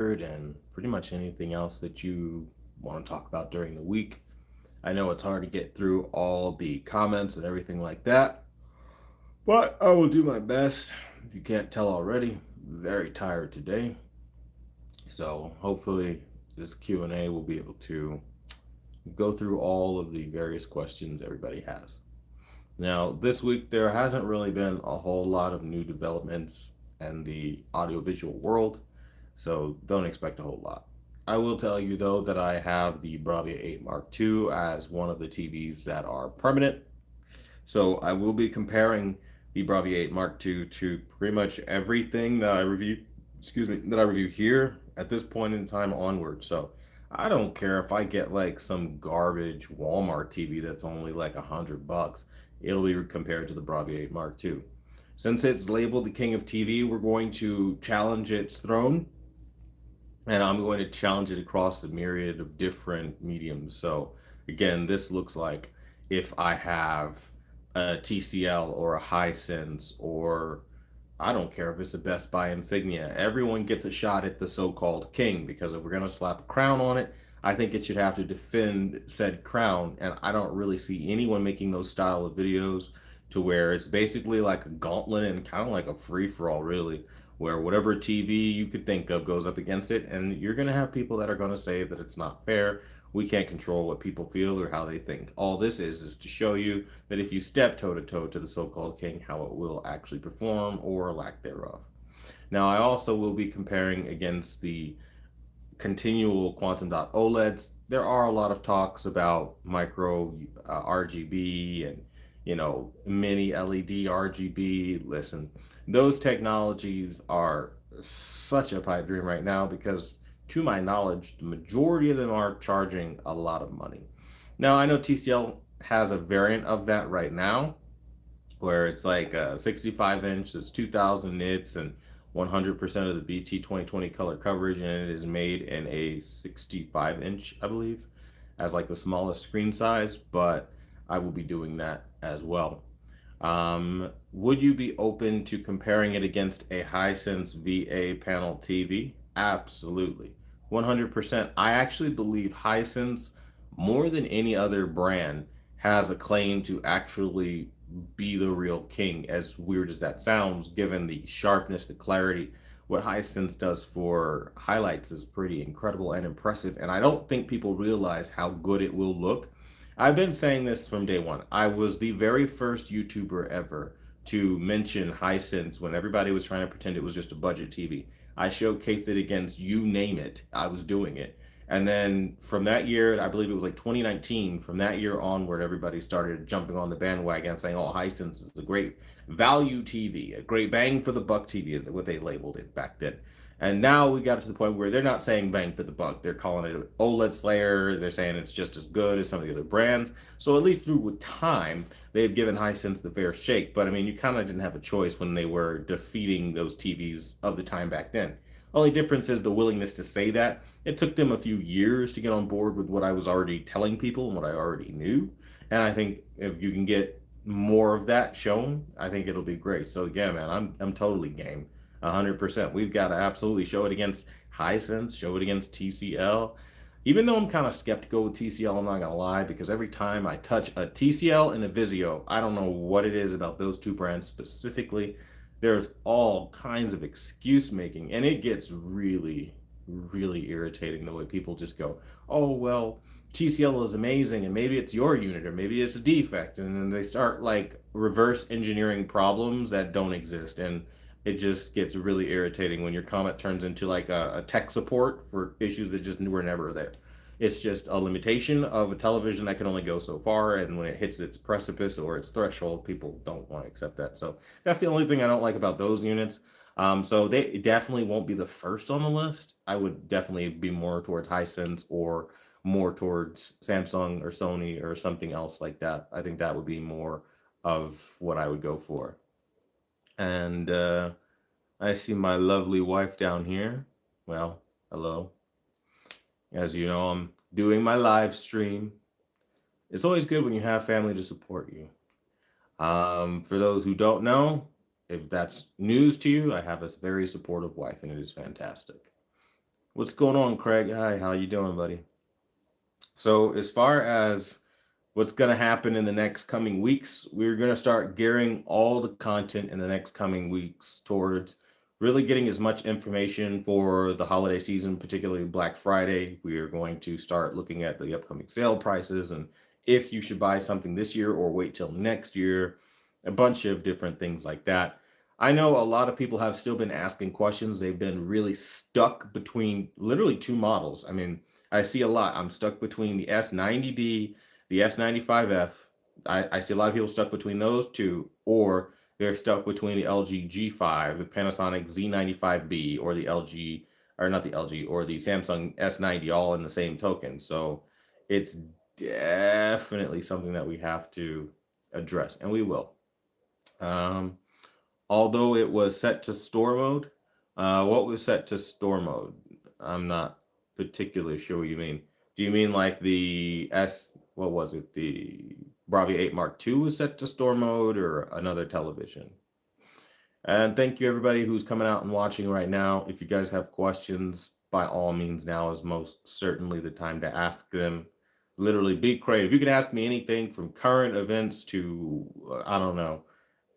and pretty much anything else that you want to talk about during the week. I know it's hard to get through all the comments and everything like that, but I will do my best. If you can't tell already, very tired today. So hopefully this Q&A will be able to go through all of the various questions everybody has. Now, this week there hasn't really been a whole lot of new developments in the audiovisual world, so don't expect a whole lot. I will tell you though that I have the Bravia 8 Mark II as one of the TVs that are permanent. So I will be comparing the Bravia 8 Mark II to pretty much everything that I review, that I review here at this point in time onward. So I don't care if I get like some garbage Walmart TV that's only like $100. It'll be compared to the Bravia 8 Mark II. Since it's labeled the King of TV, we're going to challenge its throne, and I'm going to challenge it across a myriad of different mediums. So again, this looks like if I have a TCL or a Hisense, or I don't care if it's a Best Buy insignia, everyone gets a shot at the so-called king, because if we're going to slap a crown on it, I think it should have to defend said crown. And I don't really see anyone making those style of videos to where it's basically like a gauntlet and kind of like a free-for-all, really, where whatever TV you could think of goes up against it, and you're going to have people that are going to say that it's not fair. We can't control what people feel or how they think. All this is to show you that if you step toe to toe to the so-called king, how it will actually perform or lack thereof. Now, I also will be comparing against the continual quantum dot OLEDs. There are a lot of talks about micro RGB and mini LED RGB. Listen, those technologies are such a pipe dream right now because, to my knowledge, the majority of them are charging a lot of money. Now, I know TCL has a variant of that right now where it's like a 65 inch, it's 2000 nits and 100% of the BT 2020 color coverage, and it is made in a 65 inch, I believe, as like the smallest screen size, but I will be doing that as well. Would you be open to comparing it against a Hisense VA panel TV? Absolutely. 100%. I actually believe Hisense, more than any other brand, has a claim to actually be the real king, as weird as that sounds, given the sharpness, the clarity. What Hisense does for highlights is pretty incredible and impressive, and I don't think people realize how good it will look. I've been saying this from day one. I was the very first YouTuber ever to mention Hisense when everybody was trying to pretend it was just a budget TV. I showcased it against you name it. I was doing it. And then from that year, I believe it was like 2019, from that year onward, everybody started jumping on the bandwagon saying, oh, Hisense is a great value TV, a great bang for the buck TV is what they labeled it back then. And now we got to the point where they're not saying bang for the buck. They're calling it an OLED Slayer. They're saying it's just as good as some of the other brands. So at least through with time, they've given Hisense the fair shake. But I mean, you kind of didn't have a choice when they were defeating those TVs of the time back then. Only difference is the willingness to say that. It took them a few years to get on board with what I was already telling people and what I already knew. And I think if you can get more of that shown, I think it'll be great. So yeah, man, I'm totally game. 100%. We've got to absolutely show it against Hisense, show it against TCL. Even though I'm kind of skeptical with TCL, I'm not gonna lie, because every time I touch a TCL and a Vizio, I don't know what it is about those two brands specifically. There's all kinds of excuse making, and it gets really, really irritating the way people just go, oh, well, TCL is amazing, and maybe it's your unit, or maybe it's a defect. And then they start like reverse engineering problems that don't exist. And it just gets really irritating when your comment turns into like a tech support for issues that just were never there. It's just a limitation of a television that can only go so far, and when it hits its precipice or its threshold, people don't want to accept that. So that's the only thing I don't like about those units. So they definitely won't be the first on the list. I would definitely be more towards Hisense or more towards Samsung or Sony or something else like that. I think that would be more of what I would go for. And I see my lovely wife down here. Well, hello. As you know, I'm doing my live stream. It's always good when you have family to support you. For those who don't know, if that's news to you, I have a very supportive wife, and it is fantastic. What's going on, Craig? Hi, how you doing, buddy? So, as far as what's going to happen in the next coming weeks, we're going to start gearing all the content in the next coming weeks towards really getting as much information for the holiday season, particularly Black Friday. We are going to start looking at the upcoming sale prices and if you should buy something this year or wait till next year, a bunch of different things like that. I know a lot of people have still been asking questions. They've been really stuck between literally two models. I mean, I see a lot. I'm stuck between the S90D, the S95F. I see a lot of people stuck between those two, or they're stuck between the LG G5, the Panasonic Z95B, or the LG, or not the LG, or the Samsung S90, all in the same token. So it's definitely something that we have to address, and we will. Um, Although it was set to store mode, what was set to store mode? I'm not particularly sure what you mean. Do you mean like the what was it? The Bravia 8 Mark II was set to store mode or another television? And thank you everybody who's coming out and watching right now. If you guys have questions, by all means, now is most certainly the time to ask them. Literally be creative. You can ask me anything from current events to, I don't know,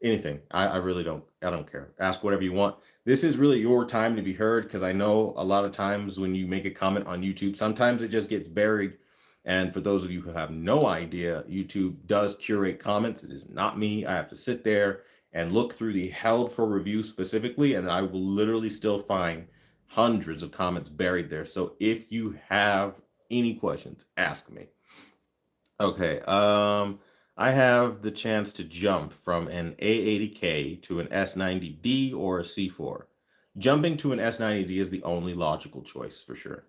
anything. I really I don't care. Ask whatever you want. This is really your time to be heard because I know a lot of times when you make a comment on YouTube, sometimes it just gets buried. And for those of you who have no idea, YouTube does curate comments. It is not me. I have to sit there and look through the held for review specifically, and I will literally still find hundreds of comments buried there. So if you have any questions, ask me. Okay, I have the chance to jump from an A80K to an S90D or a C4. Jumping to an S90D is the only logical choice for sure.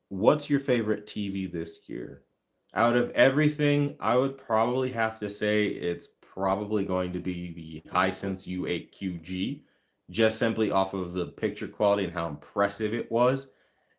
What's your favorite TV this year? Out of everything, I would probably have to say it's probably going to be the Hisense U8QG, just simply off of the picture quality and how impressive it was.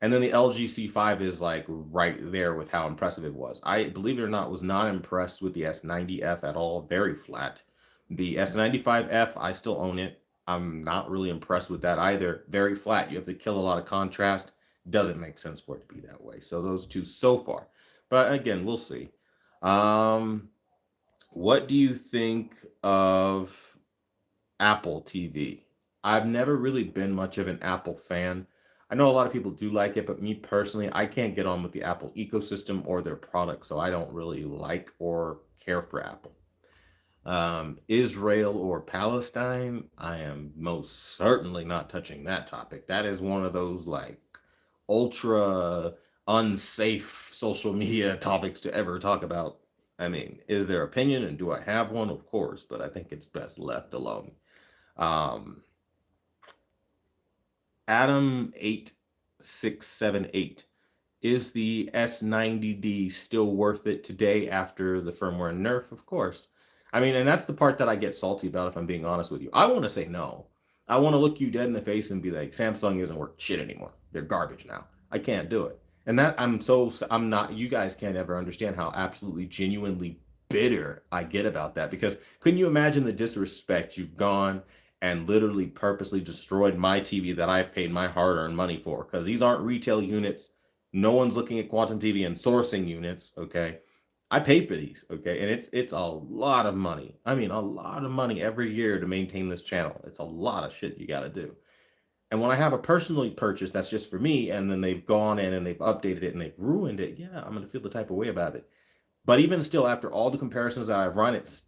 And then the LG C5 is like right there with how impressive it was. I, believe it or not, was not impressed with the S90F at all. Very flat. The S95F, I still own it. I'm not really impressed with that either. Very flat. You have to kill a lot of contrast. Doesn't make sense for it to be that way. So those two so far. But again, we'll see. Um, what do you think of Apple TV? I've never really been much of an Apple fan. I know a lot of people do like it, but me personally, I can't get on with the Apple ecosystem or their products, so I don't really like or care for Apple. Israel or Palestine, I am most certainly not touching that topic. That is one of those like ultra unsafe social media topics to ever talk about. I mean, is their opinion and do I have one? Of course, but I think it's best left alone. Um, Adam 8678. Is the S90D still worth it today after the firmware nerf? Of course. I mean, and that's the part that I get salty about if I'm being honest with you. I want to say no. I want to look you dead in the face and be like, Samsung isn't worth shit anymore. They're garbage now. I can't do it. And that I'm not, you guys can't ever understand how absolutely genuinely bitter I get about that because couldn't you imagine the disrespect you've gone and literally purposely destroyed my TV that I've paid my hard earned money for? Because these aren't retail units. No one's looking at quantum TV and sourcing units, okay? I pay for these, okay? And it's a lot of money. I mean, a lot of money every year to maintain this channel. It's a lot of shit you got to do. And when I have a personally purchase that's just for me and then they've gone in and they've updated it and they've ruined it, yeah, I'm going to feel the type of way about it. But even still, after all the comparisons that I've run, it's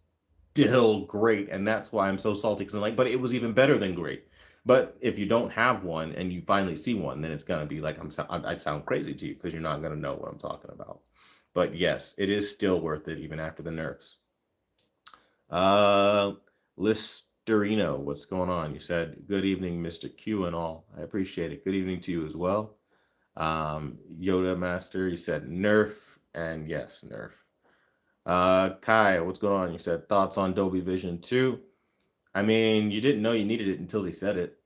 still great. And that's why I'm so salty because I'm like, but it was even better than great. But if you don't have one and you finally see one, then it's gonna be like I sound crazy to you because you're not gonna know what I'm talking about. But yes, it is still worth it even after the nerfs. Uh, Listerino, what's going on? You said good evening, Mr. Q and all. I appreciate it. Good evening to you as well. Yoda Master, you said nerf, and yes, nerf. Kai, what's going on? You said thoughts on Dolby Vision 2. I mean, you didn't know you needed it until they said it.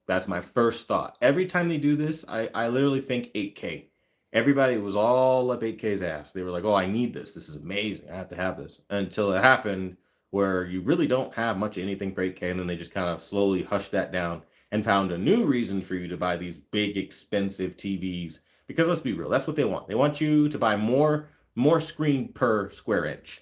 That's my first thought. Every time they do this, I literally think 8K. Everybody was all up 8K's ass. They were like, oh, I need this. This is amazing. I have to have this. Until it happened where you really don't have much of anything for 8K, and then they just kind of slowly hush that down. and found a new reason for you to buy these big, expensive TVs. Because let's be real, that's what they want. They want you to buy more screen per square inch.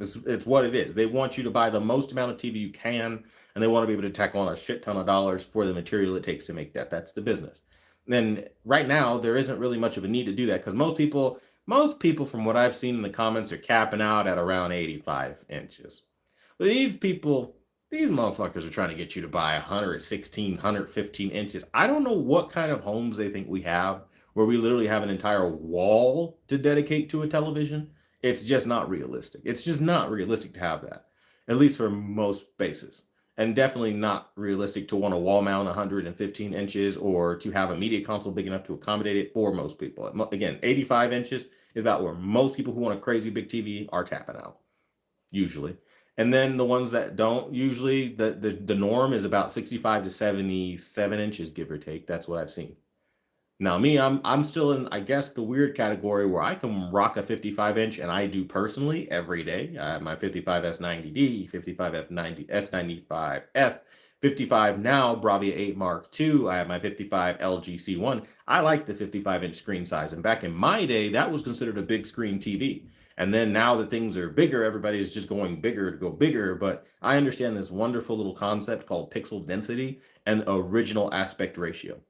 It's what it is. They want you to buy the most amount of TV you can, and they want to be able to tack on a shit ton of dollars for the material it takes to make that. That's the business. And right now, there isn't really much of a need to do that because most people, from what I've seen in the comments, are capping out at around 85 inches. But these motherfuckers are trying to get you to buy 116, 115 inches. I don't know what kind of homes they think we have where we literally have an entire wall to dedicate to a television. It's just not realistic. It's just not realistic to have that, at least for most bases. And definitely not realistic to want a wall mount 115 inches or to have a media console big enough to accommodate it for most people. Again, 85 inches is about where most people who want a crazy big TV are tapping out, usually. And then the ones that don't, usually the norm is about 65 to 77 inches, give or take. That's what I've seen. Now me, I'm still in, I guess, the weird category where I can rock a 55 inch, and I do personally every day. I have my 55S90D, 55F90, S95F, 55 now Bravia 8 Mark II. I have my 55 LG C1. I like the 55-inch screen size, and back in my day, that was considered a big screen TV. And then now that things are bigger, everybody's just going bigger to go bigger. But I understand this wonderful little concept called pixel density and original aspect ratio.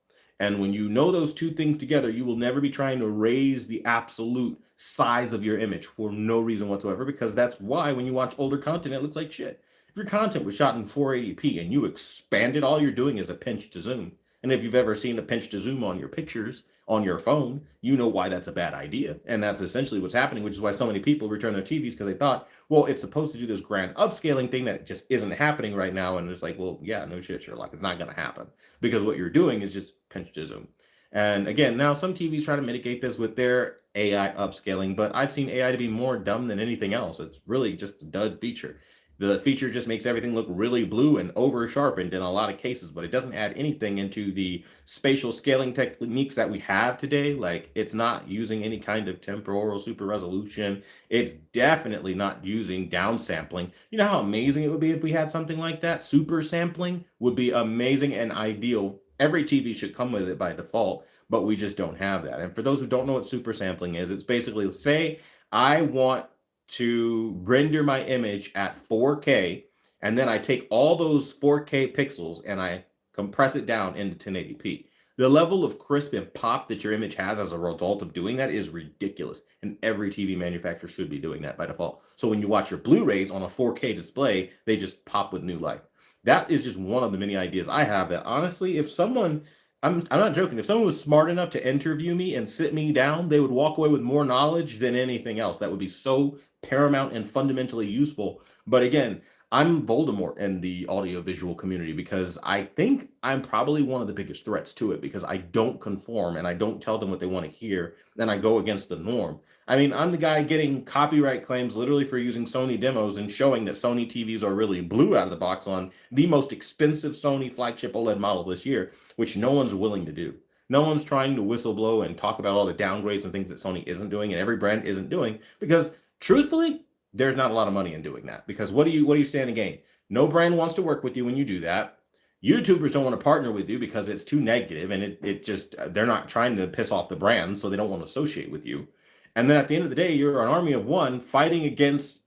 And when you know those two things together, you will never be trying to raise the absolute size of your image for no reason whatsoever, because that's why when you watch older content, it looks like shit. If your content was shot in 480p and you expand it, all you're doing is a pinch to zoom. And if you've ever seen a pinch to zoom on your pictures on your phone, you know why that's a bad idea. And that's essentially what's happening, which is why so many people return their TVs, because they thought, well, it's supposed to do this grand upscaling thing that just isn't happening right now. And it's like, well, yeah, no shit, Sherlock. It's not going to happen because what you're doing is just pinch to zoom. And again, now some TVs try to mitigate this with their AI upscaling, but I've seen AI to be more dumb than anything else. It's really just a dud feature. The feature just makes everything look really blue and over sharpened in a lot of cases, but it doesn't add anything into the spatial scaling techniques that we have today. Like, it's not using any kind of temporal super resolution. It's definitely not using downsampling. You know how amazing it would be if we had something like that? Super sampling would be amazing and ideal. Every TV should come with it by default, but we just don't have that. And for those who don't know what super sampling is, it's basically, say I want to render my image at 4K, and then I take all those 4K pixels and I compress it down into 1080p. The level of crisp and pop that your image has as a result of doing that is ridiculous, and every TV manufacturer should be doing that by default. So when you watch your Blu-rays on a 4K display, they just pop with new life. That is just one of the many ideas I have that, honestly, if someone, I'm not joking, if someone was smart enough to interview me and sit me down, they would walk away with more knowledge than anything else. That would be so paramount and fundamentally useful. But again, I'm Voldemort in the audiovisual community because I think I'm probably one of the biggest threats to it, because I don't conform and I don't tell them what they want to hear. Then I go against the norm. I mean, I'm the guy getting copyright claims literally for using Sony demos and showing that Sony TVs are really blue out of the box on the most expensive Sony flagship OLED model this year, which no one's willing to do. No one's trying to whistleblow and talk about all the downgrades and things that Sony isn't doing and every brand isn't doing, because truthfully, there's not a lot of money in doing that. Because what do you stand to gain? No brand wants to work with you when you do that. YouTubers don't want to partner with you because it's too negative, and it just, they're not trying to piss off the brand, so they don't want to associate with you. And then at the end of the day, you're an army of one fighting against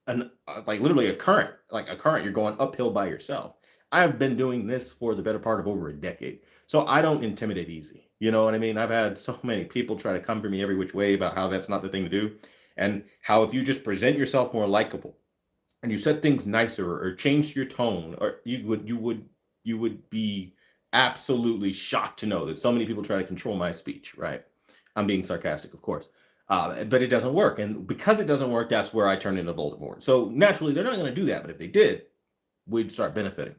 like literally a current. You're going uphill by yourself. I've been doing this for the better part of over a decade, so I don't intimidate easy. You know what I mean? I've had so many people try to come for me every which way about how that's not the thing to do, and how if you just present yourself more likable and you said things nicer or changed your tone, or you would be absolutely shocked to know that so many people try to control my speech, right? I'm being sarcastic, of course. But it doesn't work. And because it doesn't work, that's where I turn into Voldemort. So naturally, they're not going to do that. But if they did, we'd start benefiting.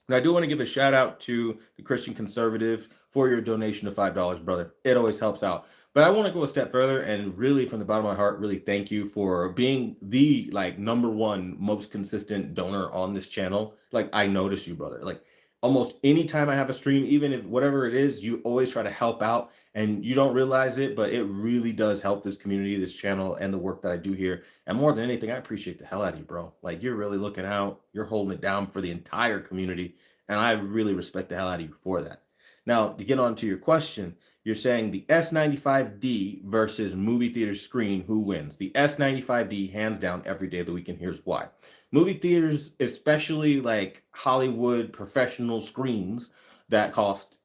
And I do want to give a shout out to the Christian Conservative for your donation of $5, brother. It always helps out. But I want to go a step further and really, from the bottom of my heart, really thank you for being the #1 most consistent donor on this channel. Like, I notice you, brother. Like, almost anytime I have a stream, even if whatever it is, you always try to help out, and you don't realize it, but it really does help this community, this channel, and the work that I do here. And more than anything, I appreciate the hell out of you, bro. Like, you're really looking out. You're holding it down for the entire community. And I really respect the hell out of you for that. Now, to get on to your question, you're saying the S95D versus movie theater screen, who wins? The S95D, hands down, every day of the week, and here's why. Movie theaters, especially like Hollywood professional screens that cost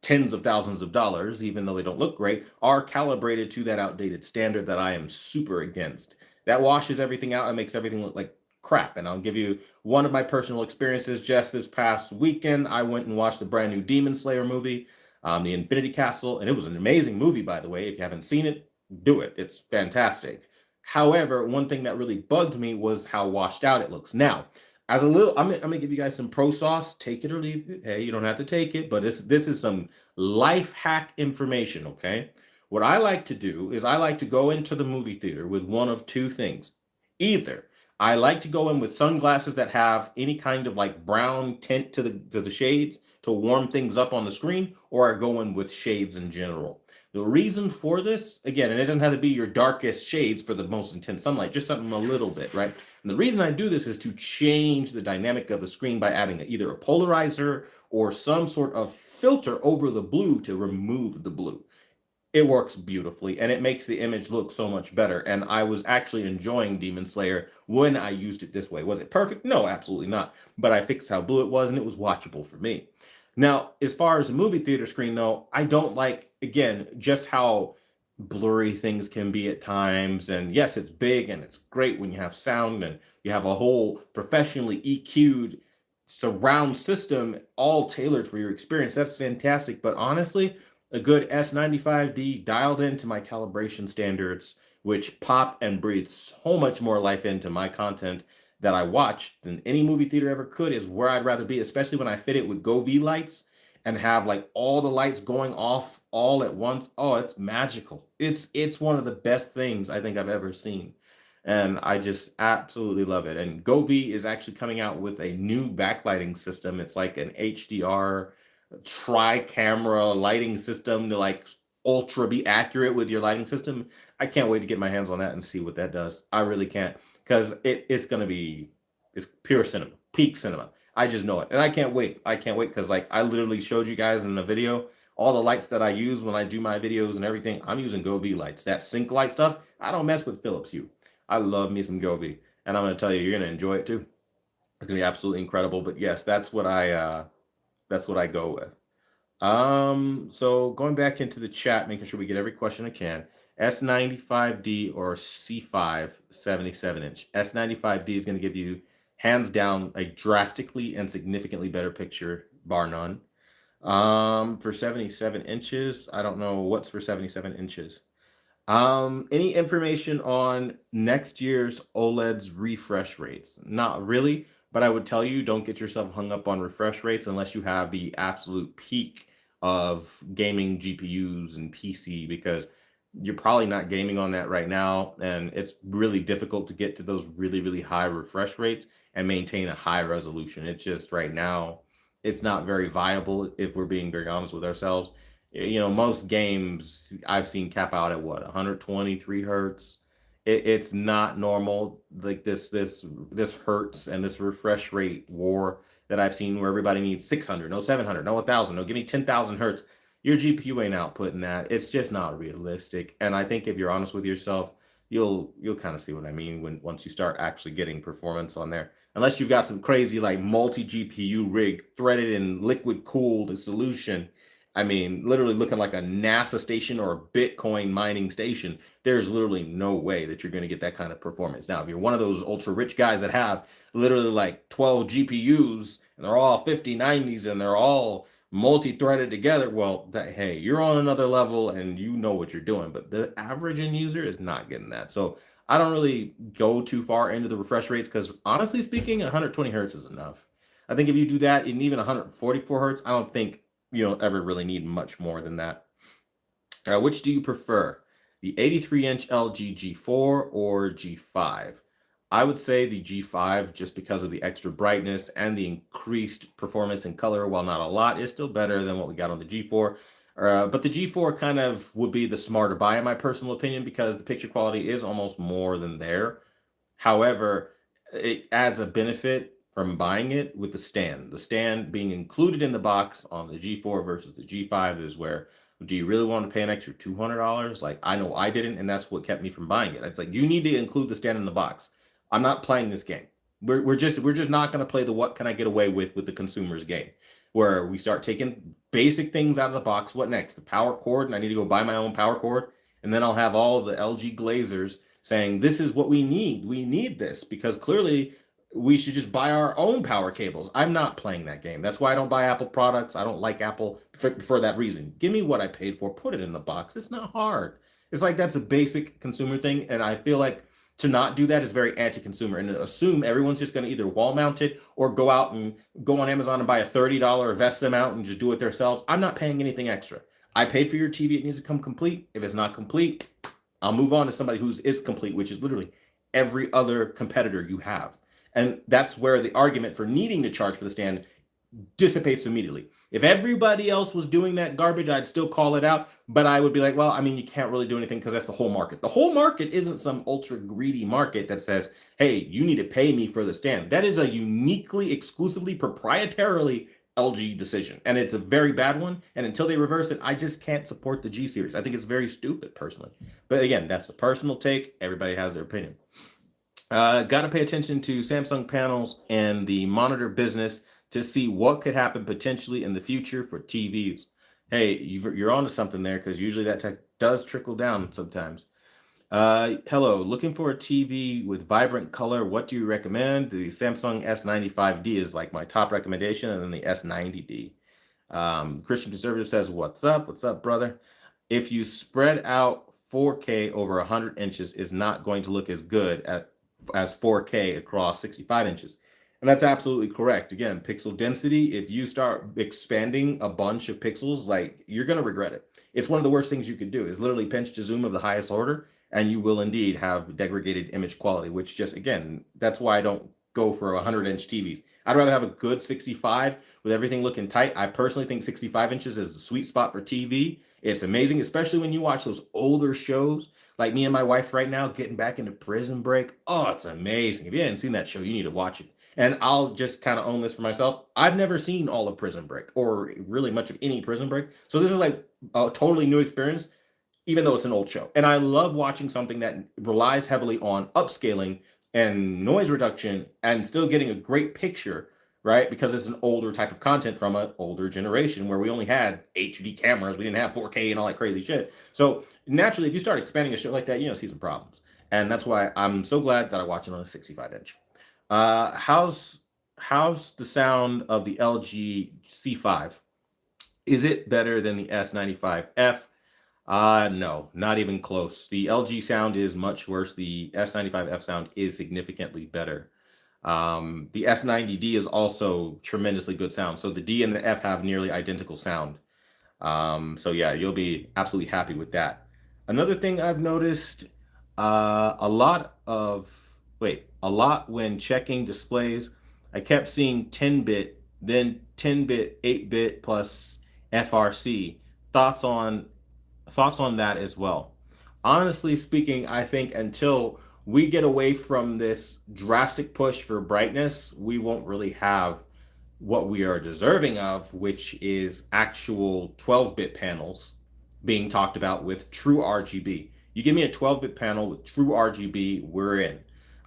tens of thousands of dollars, even though they don't look great, are calibrated to that outdated standard that I am super against. That washes everything out and makes everything look like crap. And I'll give you one of my personal experiences. Just this past weekend, I went and watched the brand new Demon Slayer movie, The Infinity Castle, and it was an amazing movie, by the way. If you haven't seen it, do it. It's fantastic. However, one thing that really bugged me was how washed out it looks. Now, as a little, I'm gonna give you guys some pro sauce. Take it or leave it. Hey, you don't have to take it, but this is some life hack information. Okay, what I like to do is I like to go into the movie theater with one of two things. Either I like to go in with sunglasses that have any kind of like brown tint to the shades to warm things up on the screen, or I go in with shades in general. The reason for this, again, and it doesn't have to be your darkest shades for the most intense sunlight, just something a little bit, right? And the reason I do this is to change the dynamic of the screen by adding either a polarizer or some sort of filter over the blue to remove the blue. It works beautifully and it makes the image look so much better. And I was actually enjoying Demon Slayer when I used it this way. Was it perfect? No, absolutely not. But I fixed how blue it was and it was watchable for me. Now, as far as a movie theater screen, though, I don't like, again, just how blurry things can be at times. And yes, it's big and it's great when you have sound and you have a whole professionally EQ'd surround system all tailored for your experience. That's fantastic. But honestly, a good S95D dialed into my calibration standards, which pop and breathe so much more life into my content that I watch than any movie theater ever could, is where I'd rather be, especially when I fit it with Govee lights and have like all the lights going off all at once. Oh, it's magical. It's one of the best things I think I've ever seen. And I just absolutely love it. And Govee is actually coming out with a new backlighting system. It's like an HDR tri-camera lighting system to like ultra be accurate with your lighting system. I can't wait to get my hands on that and see what that does. I really can't, because it's gonna be, it's pure cinema, peak cinema. I just know it, and I can't wait. I can't wait because like I literally showed you guys in the video all the lights that I use when I do my videos and everything. I'm using Govee lights. That sync light stuff, I don't mess with Philips Hue. I love me some Govee, and I'm gonna tell you, you're gonna enjoy it too. It's gonna be absolutely incredible. But yes, that's what I go with. So going back into the chat, making sure we get every question I can. S95D or C5 77-inch. S95D is going to give you, hands down, a drastically and significantly better picture, bar none. For 77 inches, I don't know what's for 77 inches. Any information on next year's OLED's refresh rates? Not really, but I would tell you, don't get yourself hung up on refresh rates unless you have the absolute peak of gaming GPUs and PC, because you're probably not gaming on that right now, and it's really difficult to get to those really, really high refresh rates and maintain a high resolution. It's just right now, it's not very viable if we're being very honest with ourselves. You know, most games I've seen cap out at what, 123 hertz. It's not normal. Like this hertz and this refresh rate war that I've seen where everybody needs 600, no 700, no 1000, no give me 10,000 hertz. Your GPU ain't outputting that. It's just not realistic. And I think if you're honest with yourself, you'll kind of see what I mean when once you start actually getting performance on there. Unless you've got some crazy like multi GPU rig threaded in liquid cooled solution, I mean, literally looking like a NASA station or a Bitcoin mining station, there's literally no way that you're going to get that kind of performance. Now, if you're one of those ultra rich guys that have literally like 12 GPUs and they're all 5090s and they're all multi-threaded together, well, hey, you're on another level and you know what you're doing. But the average end user is not getting that. So I don't really go too far into the refresh rates because honestly speaking, 120 hertz is enough. I think if you do that, and even 144 hertz, I don't think you don't ever really need much more than that. Which do you prefer, the 83-inch LG G4 or G5? I would say the G5, just because of the extra brightness and the increased performance and color, while not a lot, is still better than what we got on the G4. But the G4 kind of would be the smarter buy in my personal opinion because the picture quality is almost more than there. However, it adds a benefit from buying it with the stand. The stand being included in the box on the G4 versus the G5 is where, do you really want to pay an extra $200? Like, I know I didn't, and that's what kept me from buying it. It's like, you need to include the stand in the box. I'm not playing this game. We're just not going to play the what can I get away with the consumer's game, where we start taking basic things out of the box. What next? The power cord, and I need to go buy my own power cord, and then I'll have all of the LG glazers saying this is what we need. We need this because clearly we should just buy our own power cables. I'm not playing that game. That's why I don't buy Apple products. I don't like Apple for that reason. Give me what I paid for. Put it in the box. It's not hard. It's like that's a basic consumer thing, and I feel like to not do that is very anti-consumer, and to assume everyone's just going to either wall mount it or go out and go on Amazon and buy a $30 Vesta mount and just do it themselves. I'm not paying anything extra. I paid for your TV. It needs to come complete. If it's not complete, I'll move on to somebody who is complete, which is literally every other competitor you have. And that's where the argument for needing to charge for the stand dissipates immediately. If everybody else was doing that garbage, I'd still call it out, but I would be like, well, I mean, you can't really do anything because that's the whole market. The whole market isn't some ultra greedy market that says, hey, you need to pay me for the stand. That is a uniquely, exclusively, proprietarily LG decision, and it's a very bad one, and until they reverse it, I just can't support the G series. I think it's very stupid, personally. But again, that's a personal take. Everybody has their opinion. Got to pay attention to Samsung panels and the monitor business to see what could happen potentially in the future for TVs. Hey, you're onto something there, because usually that tech does trickle down sometimes. Hello, looking for a TV with vibrant color. What do you recommend? The Samsung S95D is like my top recommendation, and then the S90D. Christian Conservative says, what's up? What's up, brother? If you spread out 4K over 100 inches, is not going to look as good as 4K across 65 inches. And that's absolutely correct. Again, pixel density, if you start expanding a bunch of pixels, like, you're going to regret it. It's one of the worst things you could do, is literally pinch to zoom of the highest order, and you will indeed have degraded image quality, which just, again, that's why I don't go for 100-inch TVs. I'd rather have a good 65 with everything looking tight. I personally think 65 inches is the sweet spot for TV. It's amazing, especially when you watch those older shows, like me and my wife right now getting back into Prison Break. Oh, it's amazing. If you haven't seen that show, you need to watch it. And I'll just kind of own this for myself. I've never seen all of Prison Break, or really much of any Prison Break. So this is like a totally new experience, even though it's an old show. And I love watching something that relies heavily on upscaling and noise reduction and still getting a great picture, right? Because it's an older type of content from an older generation where we only had HD cameras. We didn't have 4K and all that crazy shit. So naturally, if you start expanding a show like that, see some problems. And that's why I'm so glad that I watch it on a 65-inch. How's the sound of the LG C5? Is it better than the S95F? No, not even close. The LG sound is much worse. The S95F sound is significantly better. The S90D is also tremendously good sound. So the D and the F have nearly identical sound. So yeah, you'll be absolutely happy with that. Another thing I've noticed, a lot when checking displays, I kept seeing 10-bit, then 10-bit, 8-bit plus FRC. Thoughts on that as well? Honestly speaking, I think until we get away from this drastic push for brightness, we won't really have what we are deserving of, which is actual 12-bit panels being talked about with true RGB. You give me a 12-bit panel with true RGB, we're in.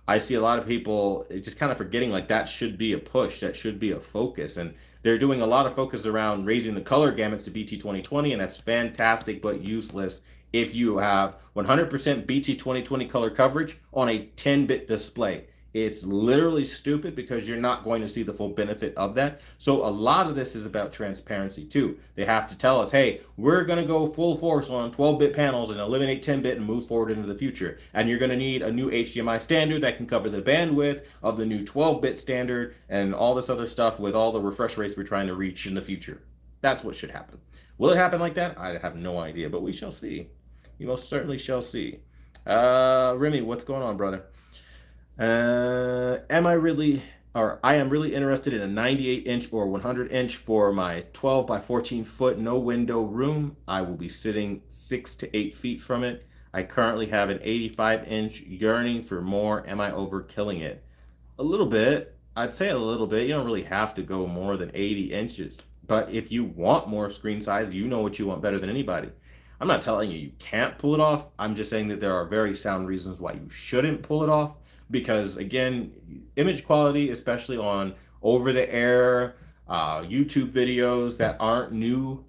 I see a lot of people just kind of forgetting, like, that should be a push, that should be a focus. And they're doing a lot of focus around raising the color gamuts to BT 2020, and that's fantastic but useless if you have 100% BT 2020 color coverage on a 10-bit display. It's literally stupid because you're not going to see the full benefit of that. So a lot of this is about transparency too. They have to tell us, hey, we're going to go full force on 12-bit panels and eliminate 10-bit and move forward into the future. And you're going to need a new HDMI standard that can cover the bandwidth of the new 12-bit standard and all this other stuff with all the refresh rates we're trying to reach in the future. That's what should happen. Will it happen like that? I have no idea, but we shall see. We most certainly shall see. Remy, what's going on, brother? I am really interested in a 98-inch or 100-inch for my 12 by 14 foot no window room. I will be sitting 6 to 8 feet from it. I currently have an 85-inch, yearning for more. Am I overkilling it? A little bit. I'd say a little bit. You don't really have to go more than 80 inches. But if you want more screen size, you know what you want better than anybody. I'm not telling you can't pull it off. I'm just saying that there are very sound reasons why you shouldn't pull it off. Because again, image quality, especially on over the air YouTube videos that aren't new,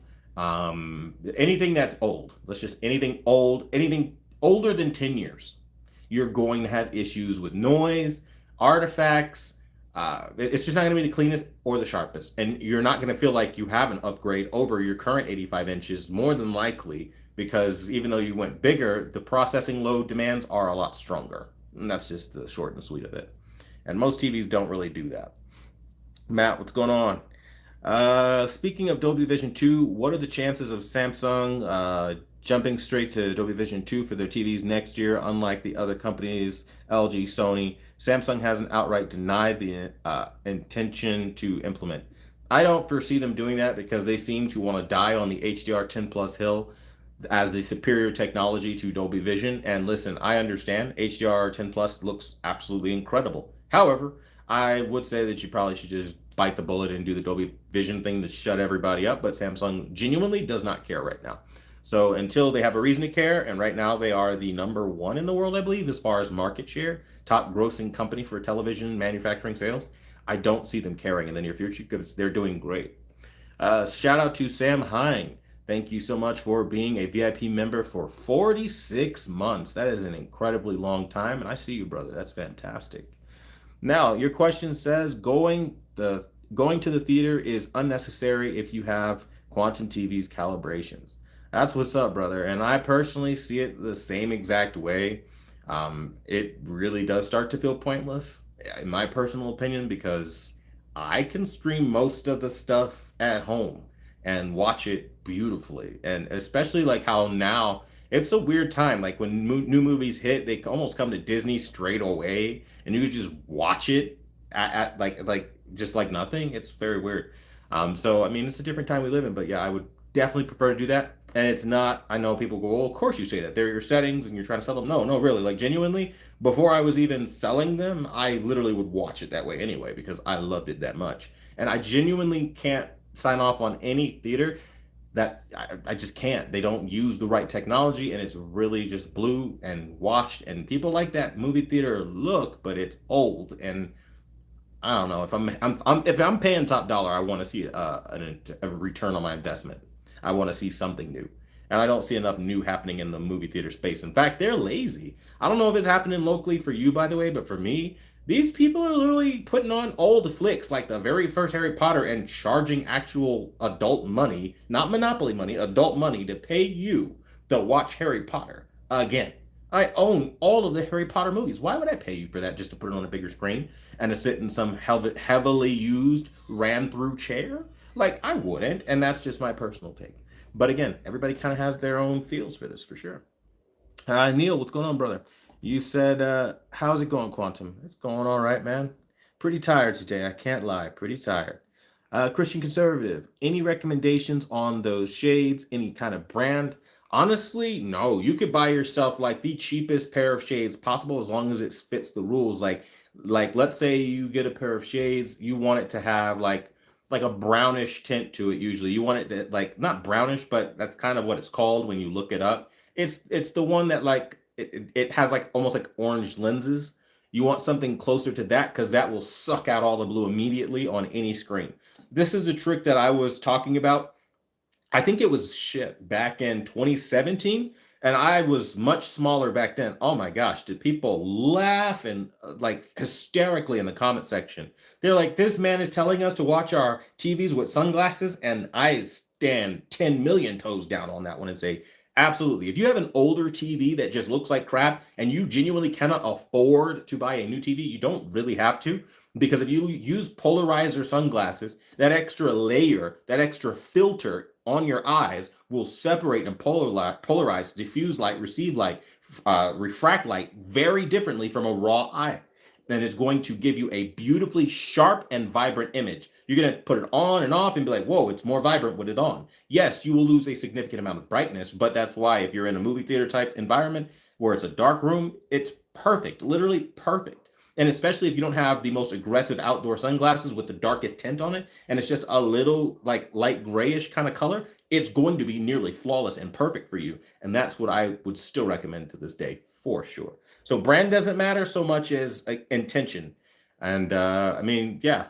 anything that's old, let's just anything old, anything older than 10 years, you're going to have issues with noise, artifacts. It's just not going to be the cleanest or the sharpest. And you're not going to feel like you have an upgrade over your current 85 inches, more than likely, because even though you went bigger, the processing load demands are a lot stronger. And that's just the short and sweet of it. And most TVs don't really do that. Matt, what's going on? Speaking of Dolby Vision 2, what are the chances of Samsung jumping straight to Dolby Vision 2 for their TVs next year? Unlike the other companies, LG, Sony, Samsung hasn't outright denied the intention to implement. I don't foresee them doing that because they seem to want to die on the HDR10 Plus hill as the superior technology to Dolby Vision. And listen, I understand HDR10 Plus looks absolutely incredible. However, I would say that you probably should just bite the bullet and do the Dolby Vision thing to shut everybody up, but Samsung genuinely does not care right now. So until they have a reason to care, and right now they are the #1 in the world, I believe, as far as market share, top grossing company for television manufacturing sales, I don't see them caring in the near future because they're doing great. Shout out to Sam Hine. Thank you so much for being a VIP member for 46 months. That is an incredibly long time, and I see you, brother. That's fantastic. Now, your question says going to the theater is unnecessary if you have Quantum TV's calibrations. That's what's up, brother. And I personally see it the same exact way. It really does start to feel pointless, in my personal opinion, because I can stream most of the stuff at home and watch it beautifully. And especially like how now it's a weird time. Like when new movies hit, they almost come to Disney straight away, and you could just watch it at like just like nothing. It's very weird. So I mean, it's a different time we live in, but yeah, I would definitely prefer to do that. And it's not. I know people go, "Well, of course you say that. They're your settings, and you're trying to sell them." No, no, really. Like genuinely, before I was even selling them, I literally would watch it that way anyway because I loved it that much. And I genuinely can't sign off on any theater that I just can't. They don't use the right technology, and it's really just blue and washed. And people like that movie theater look, but it's old. And I don't know if I'm paying top dollar, I want to see a return on my investment. I want to see something new, and I don't see enough new happening in the movie theater space. In fact, they're lazy. I don't know if it's happening locally for you, by the way, but for me, these people are literally putting on old flicks like the very first Harry Potter and charging actual adult money, not Monopoly money, adult money to pay you to watch Harry Potter again. I own all of the Harry Potter movies. Why would I pay you for that just to put it on a bigger screen and to sit in some heavily used, ran through chair? Like, I wouldn't. And that's just my personal take. But again, everybody kind of has their own feels for this for sure. Neil, what's going on, brother? You said, how's it going, Quantum? It's going all right, man. Pretty tired today. I can't lie. Pretty tired. Christian Conservative, any recommendations on those shades? Any kind of brand? Honestly, no. You could buy yourself like the cheapest pair of shades possible as long as it fits the rules. Like let's say you get a pair of shades, you want it to have like a brownish tint to it. Usually, you want it to like not brownish, but that's kind of what it's called when you look it up. It's the one that like it has like almost like orange lenses. You want something closer to that because that will suck out all the blue immediately on any screen. This is a trick that I was talking about. I think it was shit back in 2017, and I was much smaller back then. Oh my gosh, did people laugh and like hysterically in the comment section? They're like, this man is telling us to watch our TVs with sunglasses, and I stand 10 million toes down on that one and say, absolutely. If you have an older TV that just looks like crap and you genuinely cannot afford to buy a new TV, you don't really have to. Because if you use polarizer sunglasses, that extra layer, that extra filter on your eyes will separate and polarize, diffuse light, receive light, refract light very differently from a raw eye. Then it's going to give you a beautifully sharp and vibrant image. You're going to put it on and off and be like, whoa, it's more vibrant with it on. Yes, you will lose a significant amount of brightness, but that's why if you're in a movie theater type environment where it's a dark room, it's perfect, literally perfect. And especially if you don't have the most aggressive outdoor sunglasses with the darkest tint on it, and it's just a little like light grayish kind of color, it's going to be nearly flawless and perfect for you. And that's what I would still recommend to this day for sure. So brand doesn't matter so much as intention. And I mean, yeah,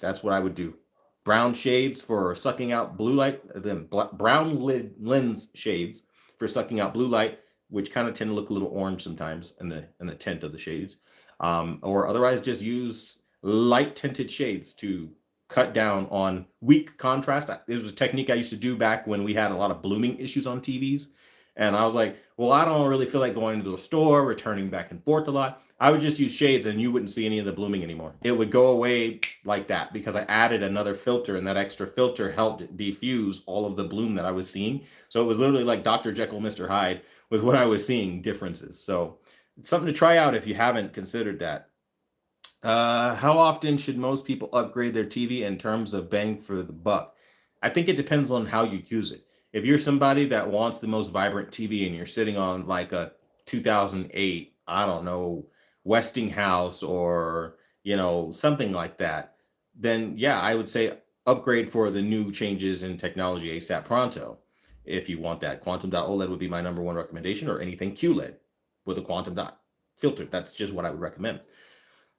that's what I would do. Brown shades for sucking out blue light, then brown lens shades for sucking out blue light, which kind of tend to look a little orange sometimes in the tint of the shades. Or otherwise just use light tinted shades to cut down on weak contrast. It was a technique I used to do back when we had a lot of blooming issues on TVs. And I was like, well, I don't really feel like going to the store, returning back and forth a lot. I would just use shades and you wouldn't see any of the blooming anymore. It would go away like that because I added another filter, and that extra filter helped diffuse all of the bloom that I was seeing. So it was literally like Dr. Jekyll, Mr. Hyde with what I was seeing differences. So it's something to try out if you haven't considered that. How often should most people upgrade their TV in terms of bang for the buck? I think it depends on how you use it. If you're somebody that wants the most vibrant TV and you're sitting on like a 2008, I don't know, Westinghouse or, something like that, then yeah, I would say upgrade for the new changes in technology ASAP pronto. If you want that, quantum dot OLED would be my number one recommendation, or anything QLED with a quantum dot filter. That's just what I would recommend.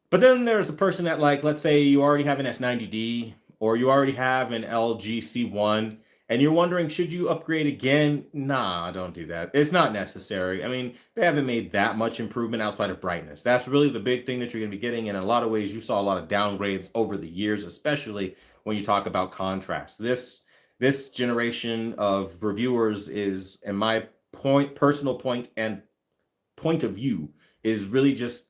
But then there's the person that, like, let's say you already have an S90D or you already have an LG C1 and you're wondering, should you upgrade again? Nah, don't do that. It's not necessary. I mean, they haven't made that much improvement outside of brightness. That's really the big thing that you're going to be getting. And in a lot of ways, you saw a lot of downgrades over the years, especially when you talk about contrast. This generation of reviewers is, in my personal point of view, is really just,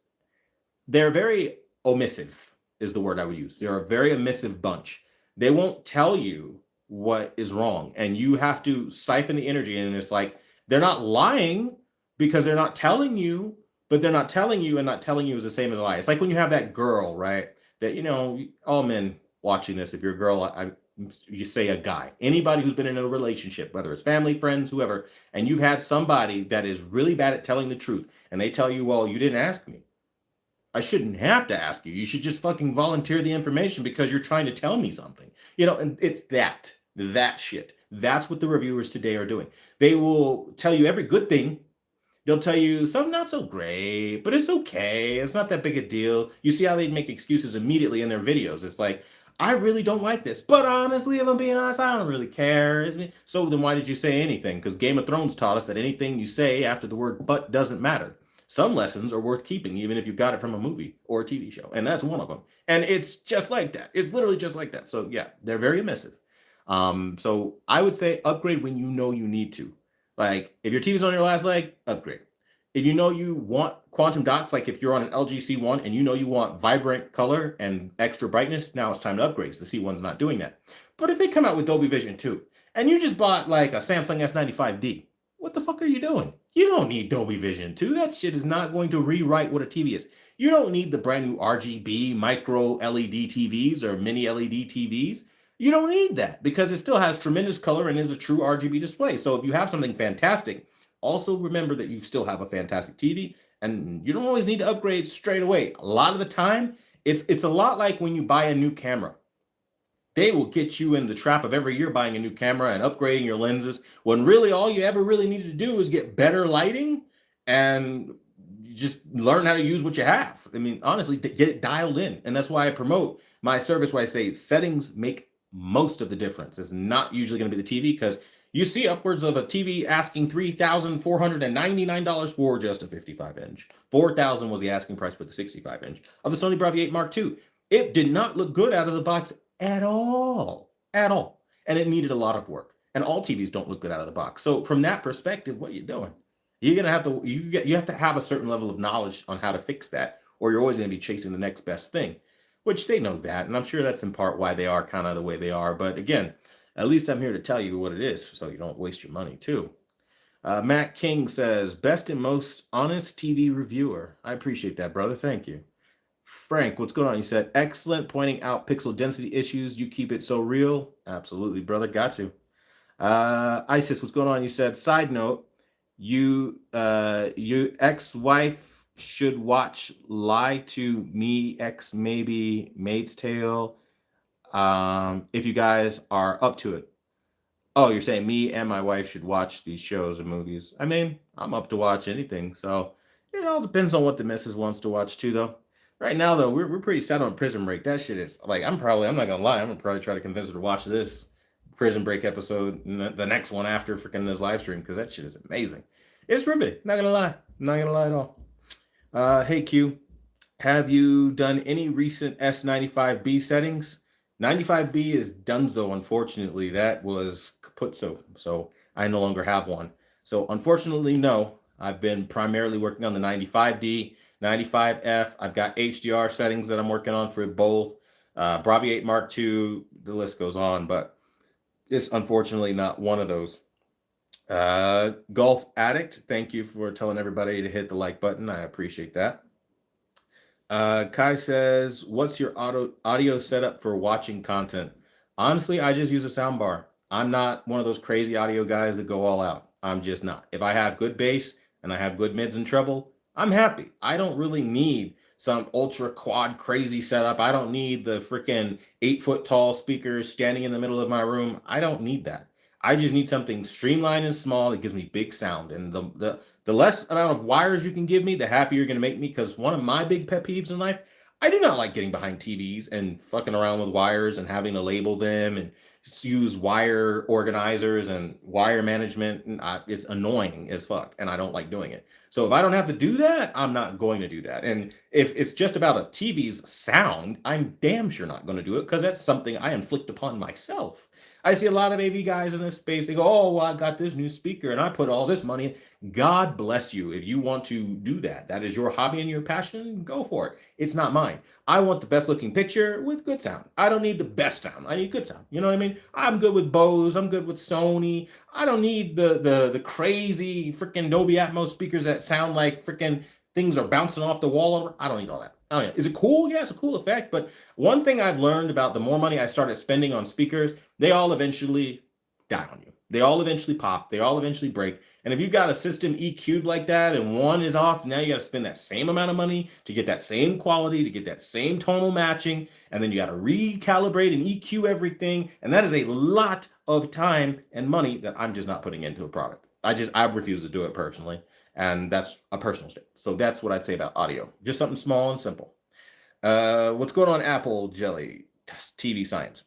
they're very omissive is the word I would use. They're a very omissive bunch. They won't tell you what is wrong, and you have to siphon the energy. And it's like, they're not lying because they're not telling you, but they're not telling you, and not telling you is the same as a lie. It's like when you have that girl, right? That, all men watching this, if you're a girl, you say a guy, anybody who's been in a relationship, whether it's family, friends, whoever, and you've had somebody that is really bad at telling the truth, and they tell you, well, you didn't ask me. I shouldn't have to ask you. You should just fucking volunteer the information because you're trying to tell me something. And it's that shit. That's what the reviewers today are doing. They will tell you every good thing. They'll tell you something not so great, but it's okay. It's not that big a deal. You see how they make excuses immediately in their videos. It's like, I really don't like this, but honestly, if I'm being honest, I don't really care. So then why did you say anything? Because Game of Thrones taught us that anything you say after the word but doesn't matter. Some lessons are worth keeping, even if you got it from a movie or a TV show. And that's one of them. And it's just like that. It's literally just like that. So yeah, they're very emissive. So I would say upgrade when you know you need to. Like if your TV's on your last leg, upgrade. If you know you want quantum dots, like if you're on an LG C1 and you know you want vibrant color and extra brightness, now it's time to upgrade. The C1's not doing that. But if they come out with Dolby Vision 2 and you just bought like a Samsung S95D, what the fuck are you doing? You don't need Dolby Vision 2. That shit is not going to rewrite what a TV is. You don't need the brand new RGB micro LED TVs or mini LED TVs. You don't need that because it still has tremendous color and is a true RGB display. So if you have something fantastic, also remember that you still have a fantastic TV, and you don't always need to upgrade straight away. A lot of the time, it's a lot like when you buy a new camera. They will get you in the trap of every year buying a new camera and upgrading your lenses, when really all you ever really needed to do is get better lighting and just learn how to use what you have. I mean, honestly, get it dialed in. And that's why I promote my service, where I say settings make most of the difference. It's not usually going to be the TV, because you see upwards of a TV asking $3,499 for just a 55-inch. $4,000 was the asking price for the 65-inch of the Sony Bravia 8 Mark II. It did not look good out of the box at all. And it needed a lot of work. And all TVs don't look good out of the box. So from that perspective, what are you doing? You're gonna have to you have to have a certain level of knowledge on how to fix that, or you're always gonna be chasing the next best thing, which they know that, and I'm sure that's in part why they are kind of the way they are. But again, at least I'm here to tell you what it is, so you don't waste your money too. Matt King says, best and most honest TV reviewer. I appreciate that, brother. Thank you. Frank, what's going on? You said, excellent, pointing out pixel density issues. You keep it so real. Absolutely, brother. Got to. Isis, what's going on? You said, side note, you ex-wife should watch Lie to Me X Maybe Maid's Tale. If you guys are up to it. Oh, you're saying me and my wife should watch these shows and movies. I mean, I'm up to watch anything. So it all depends on what the missus wants to watch too, though. Right now, though, we're pretty set on Prison Break. That shit is like, I'm not gonna lie, I'm gonna probably try to convince her to watch this Prison Break episode, and the next one after freaking this live stream, because that shit is amazing. It's riveting. Not gonna lie. Not gonna lie at all. Hey Q, have you done any recent S95B settings? 95B is donezo, unfortunately. That was kaput, so I no longer have one. So unfortunately, no. I've been primarily working on the 95D, 95F. I've got HDR settings that I'm working on for both. Bravia 8 Mark II, the list goes on, but it's unfortunately not one of those. Golf Addict, thank you for telling everybody to hit the like button. I appreciate that. Kai says, what's your audio setup for watching content? Honestly, I just use a soundbar. I'm not one of those crazy audio guys that go all out. I'm just not. If I have good bass and I have good mids and treble, I'm happy. I don't really need some ultra quad crazy setup. I don't need the freaking 8-foot tall speakers standing in the middle of my room. I don't need that. I just need something streamlined and small that gives me big sound. And the less amount of wires you can give me, the happier you're going to make me. Because one of my big pet peeves in life, I do not like getting behind TVs and fucking around with wires and having to label them and use wire organizers and wire management. And it's annoying as fuck, and I don't like doing it. So if I don't have to do that, I'm not going to do that. And if it's just about a TV's sound, I'm damn sure not going to do it, because that's something I inflict upon myself. I see a lot of AV guys in this space. They go, oh, well, I got this new speaker and I put all this money in. God bless you. If you want to do that, that is your hobby and your passion, go for it. It's not mine. I want the best looking picture with good sound. I don't need the best sound. I need good sound. You know what I mean? I'm good with Bose. I'm good with Sony. I don't need the crazy freaking Dolby Atmos speakers that sound like freaking things are bouncing off the wall. I don't need all that. Oh yeah, is it cool? Yeah, it's a cool effect. But one thing I've learned about the more money I started spending on speakers, they all eventually die on you. They all eventually pop. They all eventually break. And if you've got a system EQ'd like that and one is off, now you got to spend that same amount of money to get that same quality, to get that same tonal matching. And then you got to recalibrate and EQ everything. And that is a lot of time and money that I'm just not putting into a product. I refuse to do it personally. And that's a personal statement. So that's what I'd say about audio. Just something small and simple. What's going on, Apple Jelly? TV Science.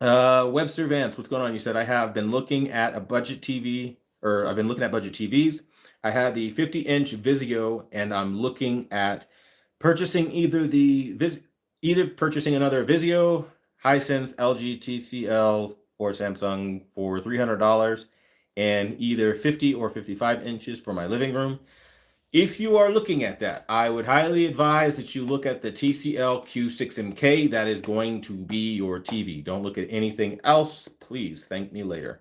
Webster Vance, what's going on? You said, I have been looking at a budget TV, or I've been looking at budget TVs. I have the 50-inch Vizio, and I'm looking at purchasing either purchasing another Vizio, Hisense, LG, TCL, or Samsung for $300, and either 50 or 55 inches for my living room. If you are looking at that, I would highly advise that you look at the TCL Q6MK. That is going to be your TV. Don't look at anything else. Please thank me later.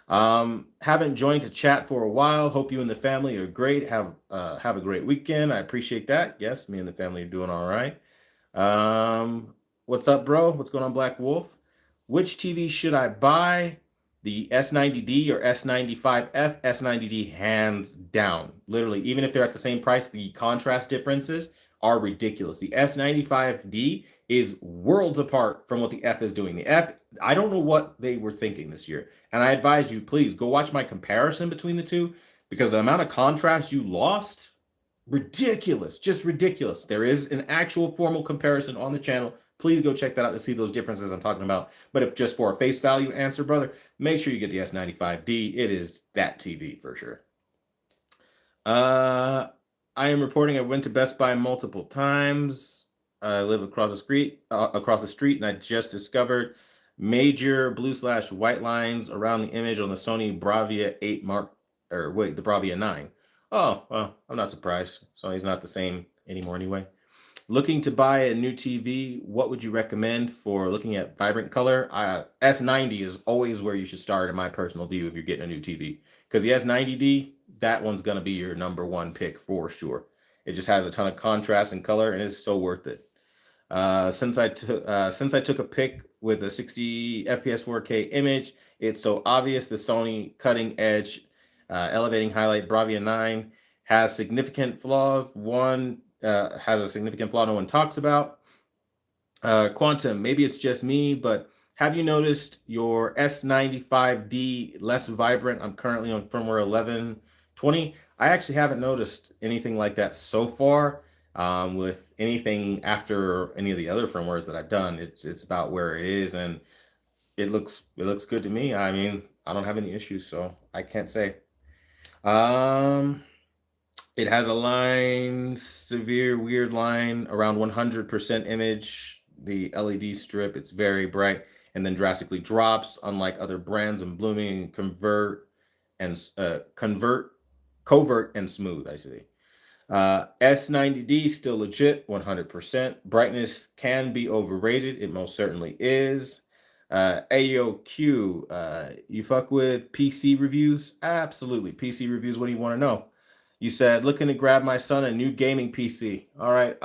Haven't joined the chat for a while. Hope you and the family are great. Have a great weekend. I appreciate that. Yes, me and the family are doing all right. What's up, bro? What's going on, Black Wolf? Which TV should I buy? The S90D or S95F? S90D hands down. Literally, even if they're at the same price, the contrast differences are ridiculous. The S95D is worlds apart from what the F is doing. The F, I don't know what they were thinking this year. And I advise you, please go watch my comparison between the two, because the amount of contrast you lost, ridiculous, just ridiculous. There is an actual formal comparison on the channel. Please go check that out to see those differences I'm talking about. But if just for a face value answer, brother, make sure you get the S95D. It is that TV for sure. I am reporting I went to Best Buy multiple times. I live across the street, and I just discovered major blue/white lines around the image on the Sony Bravia 8 Mark, or wait, the Bravia 9. Oh, well, I'm not surprised. Sony's not the same anymore anyway. Looking to buy a new TV, what would you recommend for looking at vibrant color? S90 is always where you should start, in my personal view, if you're getting a new TV. Because the S90D, that one's going to be your number one pick for sure. It just has a ton of contrast and color, and it's so worth it. Since I took a pic with a 60 FPS 4K image, it's so obvious the Sony cutting edge elevating highlight Bravia 9 has significant flaws. One has a significant flaw no one talks about. Quantum, maybe it's just me, but have you noticed your S95D less vibrant? I'm currently on firmware 11.20. I actually haven't noticed anything like that so far. With anything after any of the other firmwares that I've done, it's about where it is, and it looks good to me. I mean, I don't have any issues, so I can't say. Um, it has a line, severe weird line around 100% image. The LED strip, it's very bright and then drastically drops, unlike other brands and blooming covert and smooth, I see. S90D still legit, 100%. Brightness can be overrated. It most certainly is. AOQ, you fuck with PC reviews? Absolutely. PC reviews, what do you want to know? You said, looking to grab my son a new gaming PC. All right.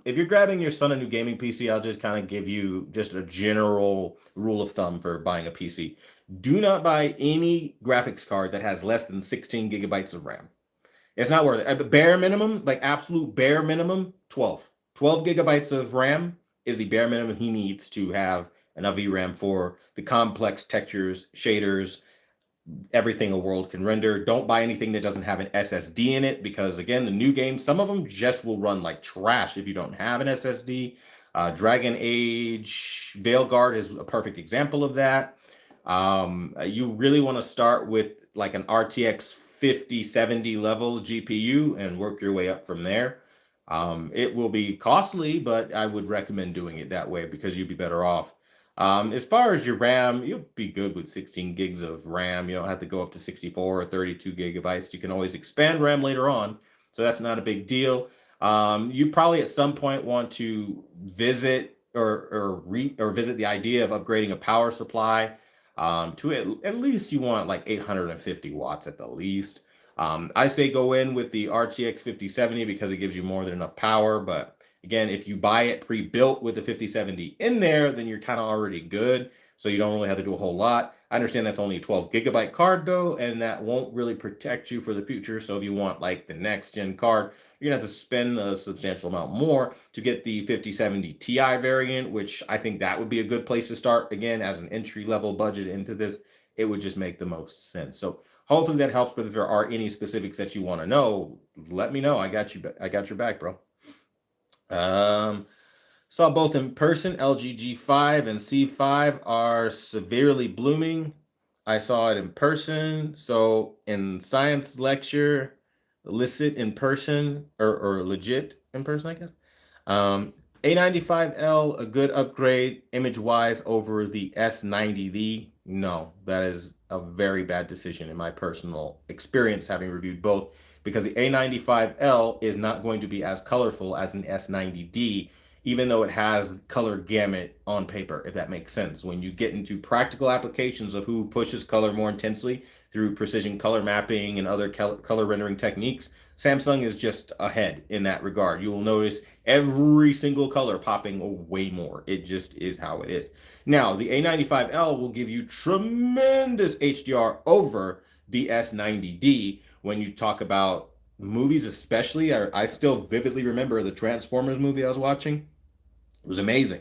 If you're grabbing your son a new gaming PC, I'll just kind of give you just a general rule of thumb for buying a PC. Do not buy any graphics card that has less than 16 gigabytes of RAM. It's not worth it. At the bare minimum, like absolute bare minimum, 12. 12 gigabytes of RAM is the bare minimum he needs to have enough VRAM for the complex textures, shaders, everything a world can render. Don't buy anything that doesn't have an SSD in it, because again, the new games, some of them just will run like trash if you don't have an SSD. Dragon Age Veilguard is a perfect example of that. You really want to start with like an RTX 5070 level GPU and work your way up from there. It will be costly, but I would recommend doing it that way because you'd be better off. As far as your RAM, you'll be good with 16 gigs of RAM. You don't have to go up to 64 or 32 gigabytes. You can always expand RAM later on, so that's not a big deal. You probably at some point want to visit or visit the idea of upgrading a power supply. To at least you want like 850 watts at the least. I say go in with the RTX 5070 because it gives you more than enough power. But again, if you buy it pre-built with the 5070 in there, then you're kind of already good. So you don't really have to do a whole lot. I understand that's only a 12 gigabyte card though, and that won't really protect you for the future. So if you want like the next gen card, you're gonna have to spend a substantial amount more to get the 5070 Ti variant, which I think that would be a good place to start. Again, as an entry level budget into this, it would just make the most sense. So hopefully that helps. But if there are any specifics that you want to know, let me know. I got you. I got your back, bro. Saw both in person. LG G5 and C5 are severely blooming. I saw it in person. So in science lecture, licit in person or legit in person, I guess. A95L, a good upgrade image-wise over the S90D. No, that is a very bad decision in my personal experience, having reviewed both, because the A95L is not going to be as colorful as an S90D, even though it has color gamut on paper, if that makes sense. When you get into practical applications of who pushes color more intensely through precision color mapping and other color rendering techniques, Samsung is just ahead in that regard. You will notice every single color popping way more. It just is how it is. Now, the A95L will give you tremendous HDR over the S90D when you talk about movies, especially. I still vividly remember the Transformers movie I was watching. It was amazing.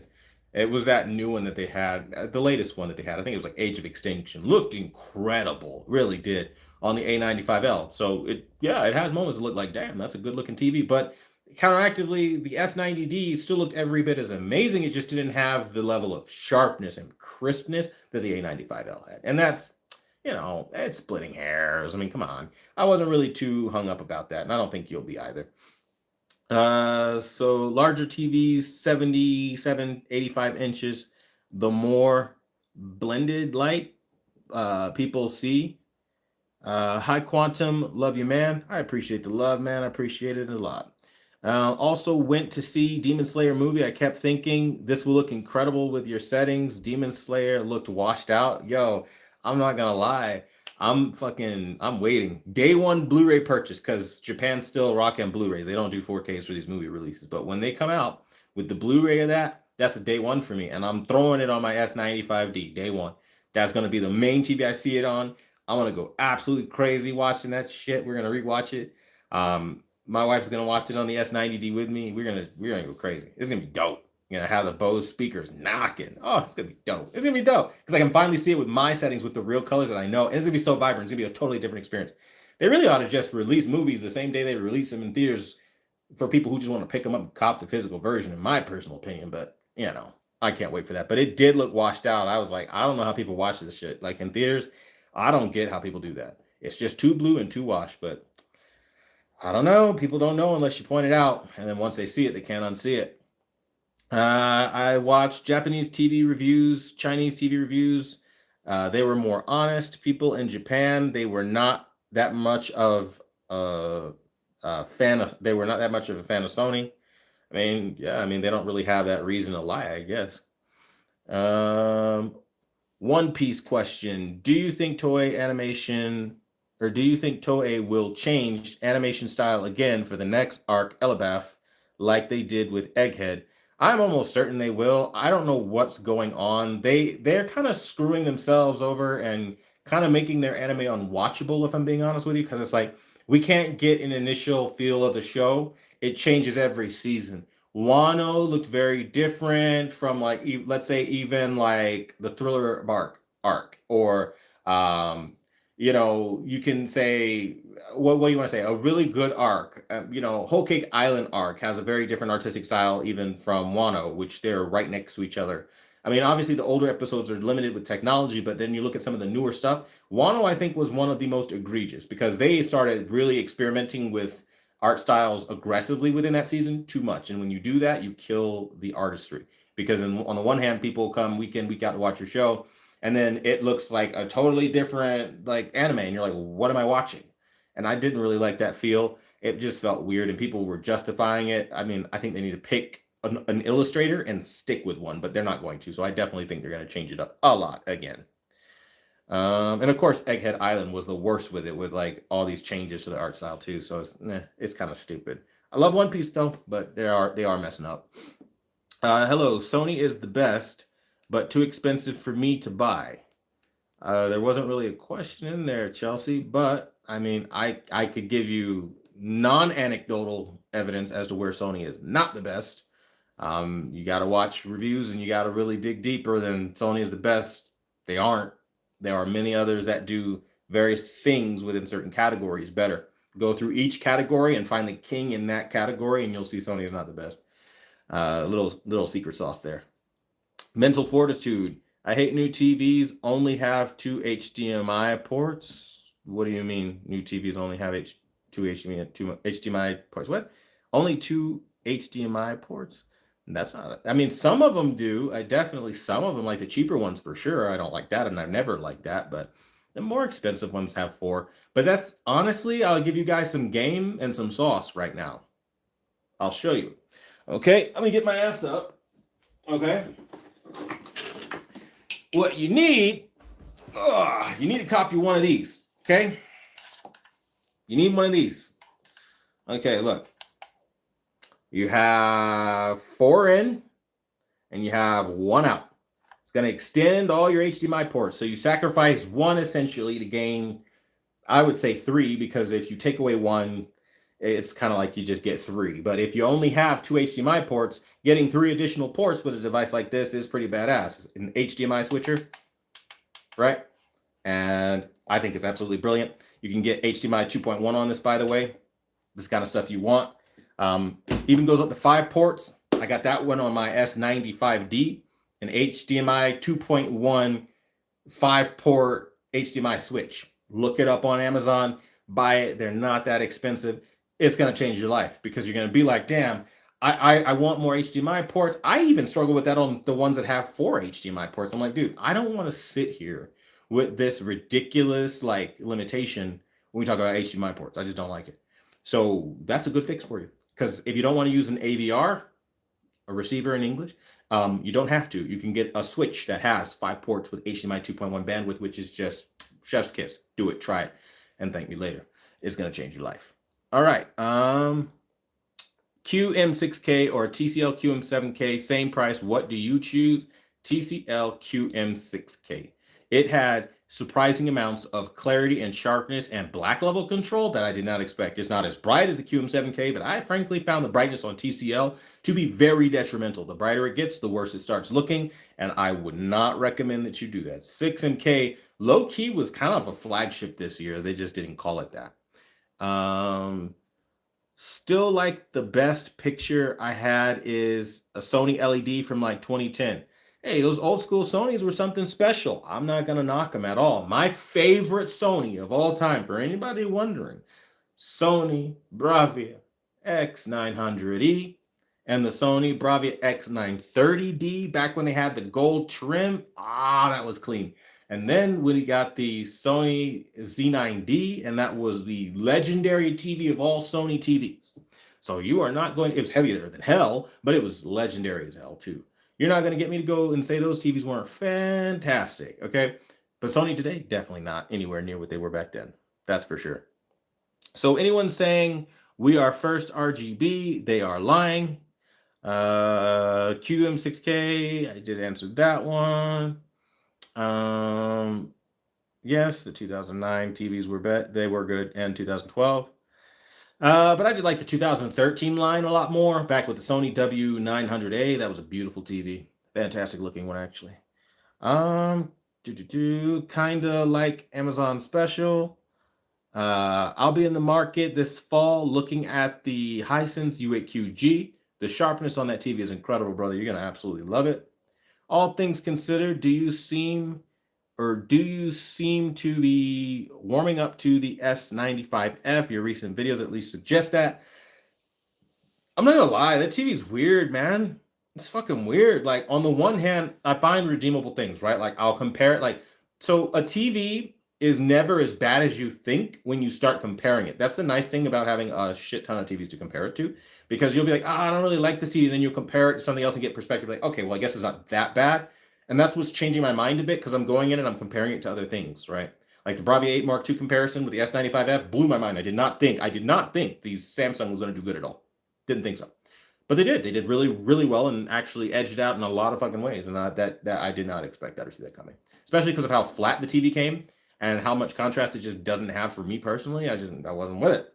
It was that new one that they had, the latest one that they had. I think it was like Age of Extinction. Looked incredible, really did, on the A95L. So it has moments that look like, damn, that's a good looking TV. But counteractively, the S90D still looked every bit as amazing. It just didn't have the level of sharpness and crispness that the A95L had. And that's, it's splitting hairs. I mean, come on. I wasn't really too hung up about that, and I don't think you'll be either. So larger TVs, 77, 85 inches, the more blended light people see. High Quantum, love you, man. I appreciate the love, man. I appreciate it a lot. Also went to see Demon Slayer movie. I kept thinking this will look incredible with your settings. Demon Slayer looked washed out. Yo, I'm not gonna lie. I'm waiting. Day one Blu-ray purchase, because Japan's still rocking Blu-rays. They don't do 4Ks for these movie releases. But when they come out with the Blu-ray of that, that's a day one for me. And I'm throwing it on my S95D, day one. That's going to be the main TV I see it on. I'm going to go absolutely crazy watching that shit. We're going to rewatch it. My wife's gonna watch it on the S90D with me. We're gonna go crazy. It's gonna be dope. You're gonna have the Bose speakers knocking. Oh, it's gonna be dope. It's gonna be dope because I can finally see it with my settings with the real colors that I know. And it's gonna be so vibrant. It's gonna be a totally different experience. They really ought to just release movies the same day they release them in theaters for people who just want to pick them up and cop the physical version, in my personal opinion. But you know, I can't wait for that. But it did look washed out. I was like, I don't know how people watch this shit. Like in theaters, I don't get how people do that. It's just too blue and too washed. But I don't know. People don't know unless you point it out. And then once they see it, they can't unsee it. I watched Japanese TV reviews, Chinese TV reviews. They were more honest. People in Japan, they were not that much of a fan of. They were not that much of a fan of Sony. I mean, yeah, I mean they don't really have that reason to lie, I guess. One Piece question: do you think Toei animation, or do you think Toei will change animation style again for the next arc, Elabaph, like they did with Egghead? I'm almost certain they will. I don't know what's going on. They're kind of screwing themselves over and kind of making their anime unwatchable, if I'm being honest with you, because it's like we can't get an initial feel of the show. It changes every season. Wano looked very different from like let's say even like the Thriller arc or you know, you can say what do you want to say? A really good arc. You know, Whole Cake Island arc has a very different artistic style even from Wano, which they're right next to each other. I mean, obviously the older episodes are limited with technology, but then you look at some of the newer stuff. Wano, I think, was one of the most egregious because they started really experimenting with art styles aggressively within that season too much. And when you do that, you kill the artistry because on the one hand, people come week in, week out to watch your show. And then it looks like a totally different like anime. And you're like, what am I watching? And I didn't really like that feel. It just felt weird and people were justifying it. I mean, I think they need to pick an illustrator and stick with one, but they're not going to. So I definitely think they're going to change it up a lot again. And of course, Egghead Island was the worst with it, with like all these changes to the art style too. So it's kind of stupid. I love One Piece though, but they are messing up. Hello, Sony is the best, but too expensive for me to buy. There wasn't really a question in there, Chelsea, but I mean, I could give you non-anecdotal evidence as to where Sony is not the best. You got to watch reviews and you got to really dig deeper than Sony is the best. They aren't. There are many others that do various things within certain categories better. Go through each category and find the king in that category, and you'll see Sony is not the best. Little secret sauce there. Mental fortitude. I hate new TVs only have 2 HDMI ports. What do you mean new TVs only have two HDMI ports? What? Only 2 HDMI ports? That's not, I mean, some of them do. I definitely, some of them, like the cheaper ones for sure. I don't like that, and I've never liked that, but the more expensive ones have 4. But that's honestly, I'll give you guys some game and some sauce right now. I'll show you. Okay, let me get my ass up. Okay. What you need to copy one of these. Okay. You need one of these. Okay, look. You have 4 in and you have 1 out. It's going to extend all your HDMI ports. So you sacrifice 1 essentially to gain, I would say 3, because if you take away 1, it's kind of like you just get 3. But if you only have 2 HDMI ports, getting 3 additional ports with a device like this is pretty badass. An HDMI switcher, right? And I think it's absolutely brilliant. You can get HDMI 2.1 on this, by the way. This kind of stuff you want. Even goes up to 5 ports. I got that one on my S95D, an HDMI 2.1 5-port HDMI switch. Look it up on Amazon, buy it. They're not that expensive. It's going to change your life because you're going to be like, damn, I want more HDMI ports. I even struggle with that on the ones that have 4 HDMI ports. I'm like, dude, I don't want to sit here with this ridiculous like limitation when we talk about HDMI ports. I just don't like it. So that's a good fix for you. Because if you don't want to use an AVR, a receiver in English, you don't have to. You can get a switch that has 5 ports with HDMI 2.1 bandwidth, which is just chef's kiss. Do it, try it, and thank me later. It's going to change your life. All right. QM6K or TCL QM7K, same price. What do you choose? TCL QM6K. It had surprising amounts of clarity and sharpness and black level control that I did not expect. It's not as bright as the QM7K, but I frankly found the brightness on TCL to be very detrimental. The brighter it gets, the worse it starts looking, and I would not recommend that you do that. 6MK low-key was kind of a flagship this year. They just didn't call it that. Still, like, the best picture I had is a Sony LED from like 2010. Hey, those old school Sonys were something special. I'm not going to knock them at all. My favorite Sony of all time, for anybody wondering, Sony Bravia X900E and the Sony Bravia X930D back when they had the gold trim. Ah, that was clean. And then we got the Sony Z9D, and that was the legendary TV of all Sony TVs. So you are not going, it was heavier than hell, but it was legendary as hell too. You're not going to get me to go and say those TVs weren't fantastic, okay? But Sony today, definitely not anywhere near what they were back then. That's for sure. So anyone saying we are first RGB, they are lying. QM6K, I did answer that one. Yes, the 2009 TVs were they were good, and 2012. But I did like the 2013 line a lot more, back with the Sony W900A. That was a beautiful TV. Fantastic looking one, actually. Kind of like Amazon Special. I'll be in the market this fall looking at the Hisense U8QG. The sharpness on that TV is incredible, brother. You're going to absolutely love it. All things considered, do you seem to be warming up to the S95F? Your recent videos at least suggest that. I'm not gonna lie, that TV's weird, man. It's fucking weird. Like, on the one hand, I find redeemable things, right? Like, I'll compare it, like, so a TV is never as bad as you think when you start comparing it. That's the nice thing about having a shit ton of TVs to compare it to, because you'll be like, I don't really like this TV, and then you'll compare it to something else and get perspective, like, okay, well, I guess it's not that bad. And that's what's changing my mind a bit, because I'm going in and I'm comparing it to other things, right? Like the Bravia 8 Mark II comparison with the S95F blew my mind. I did not think these Samsung was going to do good at all. Didn't think so. But they did. They did really, really well and actually edged it out in a lot of fucking ways. And that I did not expect that or see that coming. Especially because of how flat the TV came and how much contrast it just doesn't have for me personally. I wasn't with it.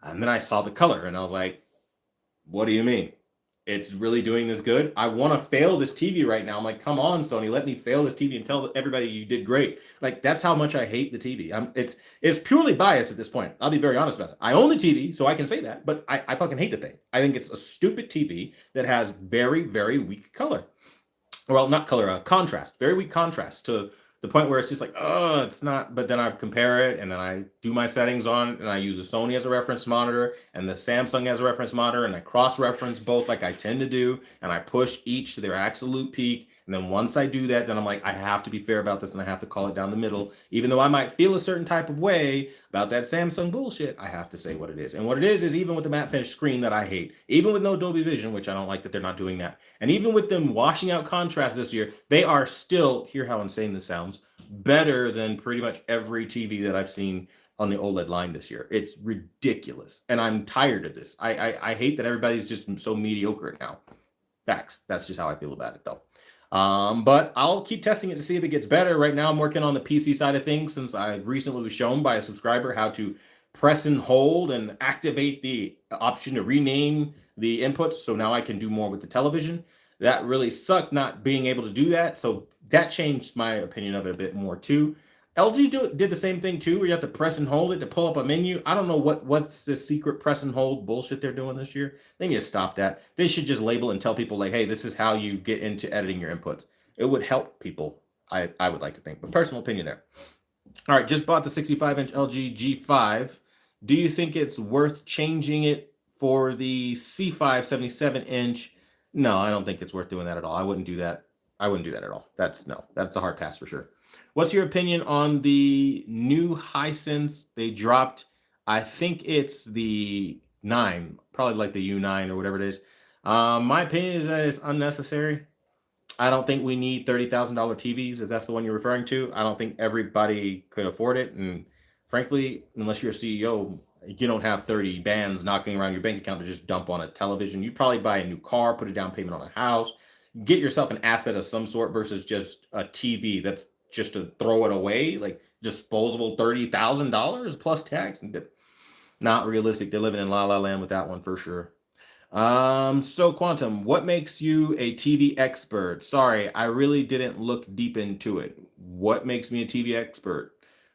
And then I saw the color and I was like, what do you mean? It's really doing this good? I want to fail this TV right now. I'm like, come on, Sony, let me fail this TV and tell everybody you did great. Like, that's how much I hate the TV. It's purely biased at this point. I'll be very honest about it. I own the TV, so I can say that, but I fucking hate the thing. I think it's a stupid TV that has very, very weak color. Well, not color, contrast. Very weak contrast to the point where it's just like, oh, it's not. But then I compare it and then I do my settings on and I use the Sony as a reference monitor and the Samsung as a reference monitor, and I cross-reference both like I tend to do, and I push each to their absolute peak. And then once I do that, then I'm like, I have to be fair about this and I have to call it down the middle. Even though I might feel a certain type of way about that Samsung bullshit, I have to say what it is. And what it is even with the matte finish screen that I hate, even with no Dolby Vision, which I don't like that they're not doing that, and even with them washing out contrast this year, they are still, hear how insane this sounds, better than pretty much every TV that I've seen on the OLED line this year. It's ridiculous. And I'm tired of this. I hate that everybody's just so mediocre now. Facts. That's just how I feel about it, though. But I'll keep testing it to see if it gets better. Right now, I'm working on the PC side of things, since I recently was shown by a subscriber how to press and hold and activate the option to rename the inputs. So now I can do more with the television. That really sucked not being able to do that. So that changed my opinion of it a bit more too. LG did the same thing too, where you have to press and hold it to pull up a menu. I don't know what's the secret press and hold bullshit they're doing this year. They need to stop that. They should just label and tell people like, hey, this is how you get into editing your inputs. It would help people, I would like to think, but personal opinion there. All right, just bought the 65-inch LG G5. Do you think it's worth changing it for the C5 77-inch? No, I don't think it's worth doing that at all. I wouldn't do that. I wouldn't do that at all. That's a hard pass for sure. What's your opinion on the new Hisense they dropped? I think it's the 9, probably like the U9 or whatever it is. My opinion is that it's unnecessary. I don't think we need $30,000 TVs, if that's the one you're referring to. I don't think everybody could afford it. And frankly, unless you're a CEO, you don't have 30 bands knocking around your bank account to just dump on a television. You'd probably buy a new car, put a down payment on a house, get yourself an asset of some sort versus just a TV that's just to throw it away, like disposable $30,000 plus tax. Not realistic. They're living in la la land with that one for sure. So Quantum, what makes you a TV expert? Sorry, I really didn't look deep into it. What makes me a TV expert?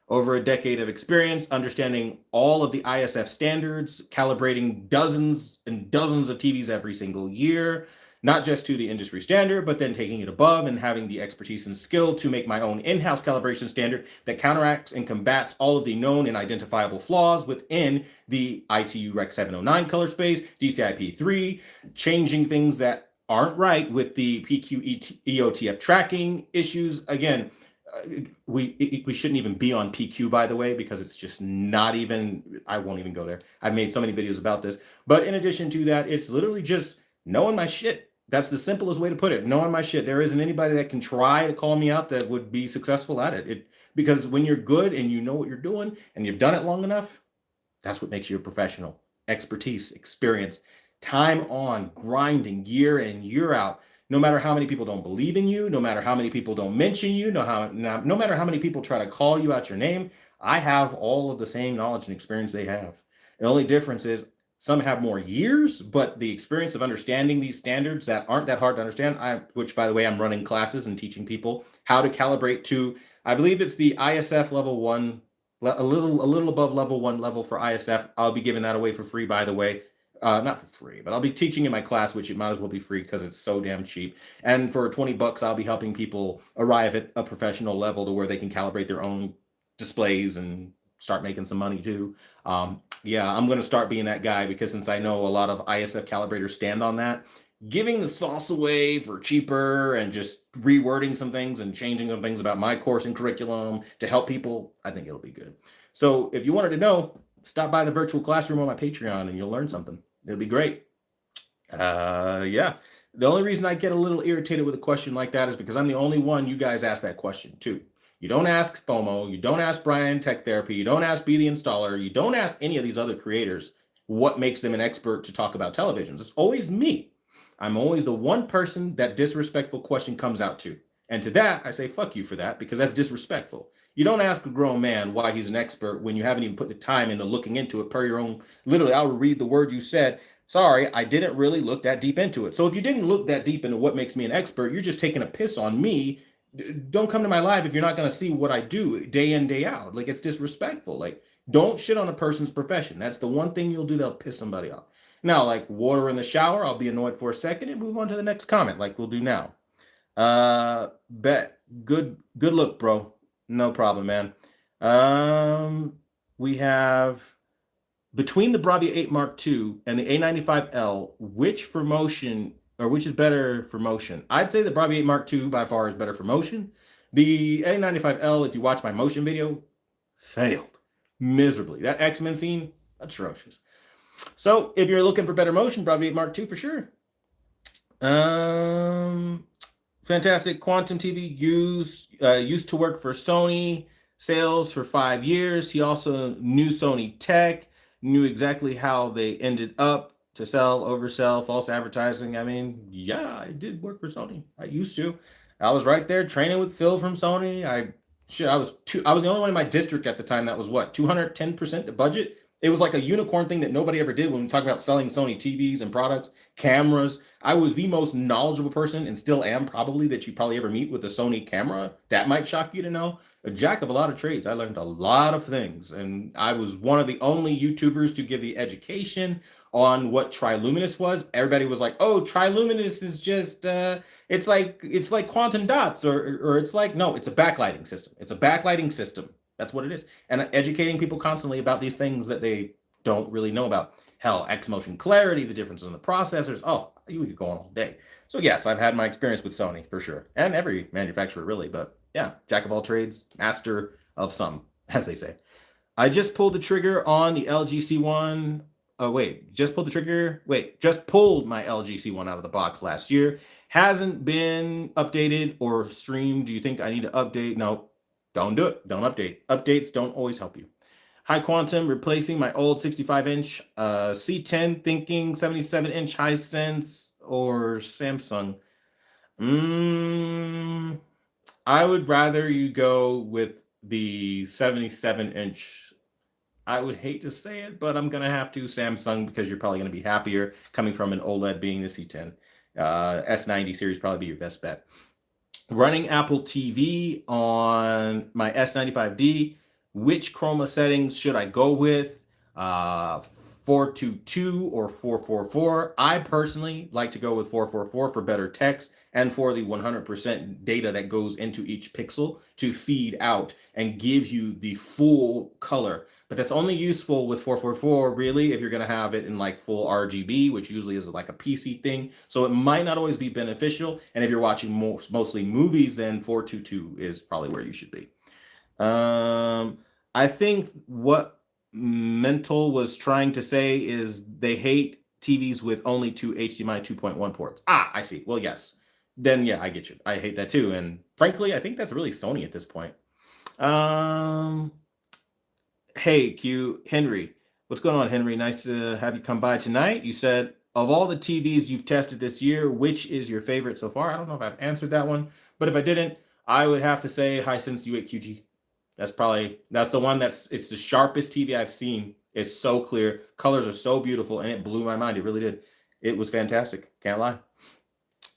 Over a decade of experience, understanding all of the ISF standards, calibrating dozens and dozens of TVs every single year, not just to the industry standard, but then taking it above and having the expertise and skill to make my own in-house calibration standard that counteracts and combats all of the known and identifiable flaws within the ITU Rec 709 color space, DCI-P3, changing things that aren't right with the PQ EOTF tracking issues. Again, we shouldn't even be on PQ, by the way, because it's just not even, I won't even go there. I've made so many videos about this. But in addition to that, it's literally just knowing my shit. That's the simplest way to put it. Knowing my shit. There isn't anybody that can try to call me out that would be successful at it. Because when you're good and you know what you're doing and you've done it long enough, that's what makes you a professional. Expertise, experience, time on, grinding year in, year out. No matter how many people don't believe in you, no matter how many people don't mention you, no matter how many people try to call you out your name, I have all of the same knowledge and experience they have. The only difference is some have more years, but the experience of understanding these standards that aren't that hard to understand, which by the way, I'm running classes and teaching people how to calibrate to, I believe it's the ISF level 1, a little above level 1 level for ISF. I'll be giving that away for free, by the way. Not for free, but I'll be teaching in my class, which it might as well be free because it's so damn cheap. And for 20 bucks, I'll be helping people arrive at a professional level to where they can calibrate their own displays and start making some money too. Yeah, I'm going to start being that guy because since I know a lot of ISF calibrators stand on that, giving the sauce away for cheaper and just rewording some things and changing some things about my course and curriculum to help people, I think it'll be good. So if you wanted to know, stop by the virtual classroom on my Patreon and you'll learn something. It'll be great. Yeah. The only reason I get a little irritated with a question like that is because I'm the only one you guys ask that question too. You don't ask FOMO, you don't ask Brian Tech Therapy, you don't ask Be the Installer, you don't ask any of these other creators what makes them an expert to talk about televisions. It's always me. I'm always the one person that disrespectful question comes out to. And to that, I say, fuck you for that, because that's disrespectful. You don't ask a grown man why he's an expert when you haven't even put the time into looking into it per your own. Literally, I'll read the word you said. Sorry, I didn't really look that deep into it. So if you didn't look that deep into what makes me an expert, you're just taking a piss on me. Don't come to my live if you're not going to see what I do day in, day out. Like, it's disrespectful. Like, don't shit on a person's profession. That's the one thing you'll do that'll piss somebody off. Now, like water in the shower, I'll be annoyed for a second and move on to the next comment like we'll do now. Bet. Good look, bro. No problem, man. We have between the Bravia 8 Mark II and the A95L, which is better for motion? I'd say the Bravia 8 Mark II by far is better for motion. The A95L, if you watch my motion video, failed miserably. That X-Men scene, atrocious. So if you're looking for better motion, Bravia 8 Mark II for sure. Fantastic. Quantum TV used to work for Sony sales for 5 years. He also knew Sony tech, knew exactly how they ended up to sell, oversell, false advertising. I mean, yeah, I did work for Sony. I used to. I was right there training with Phil from Sony. I was the only one in my district at the time that was what, 210% the budget. It was like a unicorn thing that nobody ever did when we talk about selling Sony TVs and products, cameras. I was the most knowledgeable person and still am probably that you probably ever meet with a Sony camera. That might shock you to know. A jack of a lot of trades. I learned a lot of things. And I was one of the only YouTubers to give the education on what triluminous was. Everybody was like, oh, triluminous is just, it's like quantum dots or it's like, no, it's a backlighting system. It's a backlighting system. That's what it is. And educating people constantly about these things that they don't really know about. Hell, X motion clarity, the differences in the processors. Oh, we could go on all day. So yes, I've had my experience with Sony for sure. And every manufacturer really, but yeah, jack of all trades, master of some, as they say. I just pulled the trigger on the LG C1. Just pulled my LG C1 out of the box last year. Hasn't been updated or streamed. Do you think I need to update? No. Don't do it. Don't update. Updates don't always help you. High Quantum, replacing my old 65-inch C10, thinking 77-inch Hisense or Samsung. I would rather you go with the 77-inch. I would hate to say it, but I'm gonna have to Samsung, because you're probably gonna be happier coming from an OLED being the C10. S90 series probably be your best bet. Running Apple TV on my S95D, which Chroma settings should I go with? 422 or 444? I personally like to go with 444 for better text and for the 100% data that goes into each pixel to feed out and give you the full color. But that's only useful with 444 really if you're going to have it in like full RGB, which usually is like a PC thing. So it might not always be beneficial. And if you're watching mostly movies, then 422 is probably where you should be. I think what Mental was trying to say is they hate TVs with only two HDMI 2.1 ports. Ah, I see. Well, yes. Then yeah, I get you. I hate that too. And frankly, I think that's really Sony at this point. Hey, Q, Henry. What's going on, Henry? Nice to have you come by tonight. You said, of all the TVs you've tested this year, which is your favorite so far? I don't know if I've answered that one, but if I didn't, I would have to say Hisense U8QG. That's the one it's the sharpest TV I've seen. It's so clear. Colors are so beautiful, and it blew my mind. It really did. It was fantastic. Can't lie.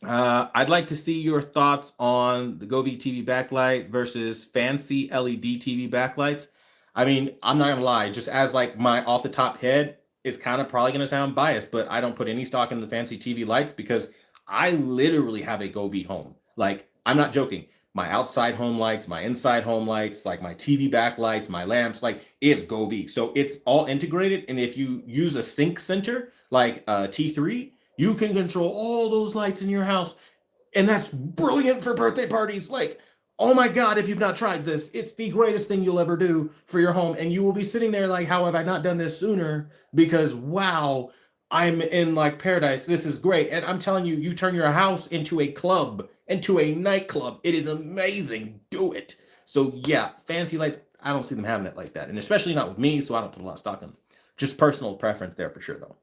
I'd like to see your thoughts on the Govee TV backlight versus fancy LED TV backlights. I mean, I'm not gonna lie, just as like my off the top head is kind of probably gonna sound biased, but I don't put any stock in the fancy TV lights because I literally have a Govee home. Like, I'm not joking. My outside home lights, my inside home lights, like my TV backlights, my lamps, like it's Govee. So it's all integrated. And if you use a sync center like T3, you can control all those lights in your house. And that's brilliant for birthday parties. Like, oh my God, if you've not tried this, it's the greatest thing you'll ever do for your home. And you will be sitting there like, how have I not done this sooner? Because wow, I'm in like paradise. This is great. And I'm telling you, you turn your house into a club, into a nightclub. It is amazing. Do it. So yeah, fancy lights, I don't see them having it like that. And especially not with me, so I don't put a lot of stock in them. Just personal preference there for sure though.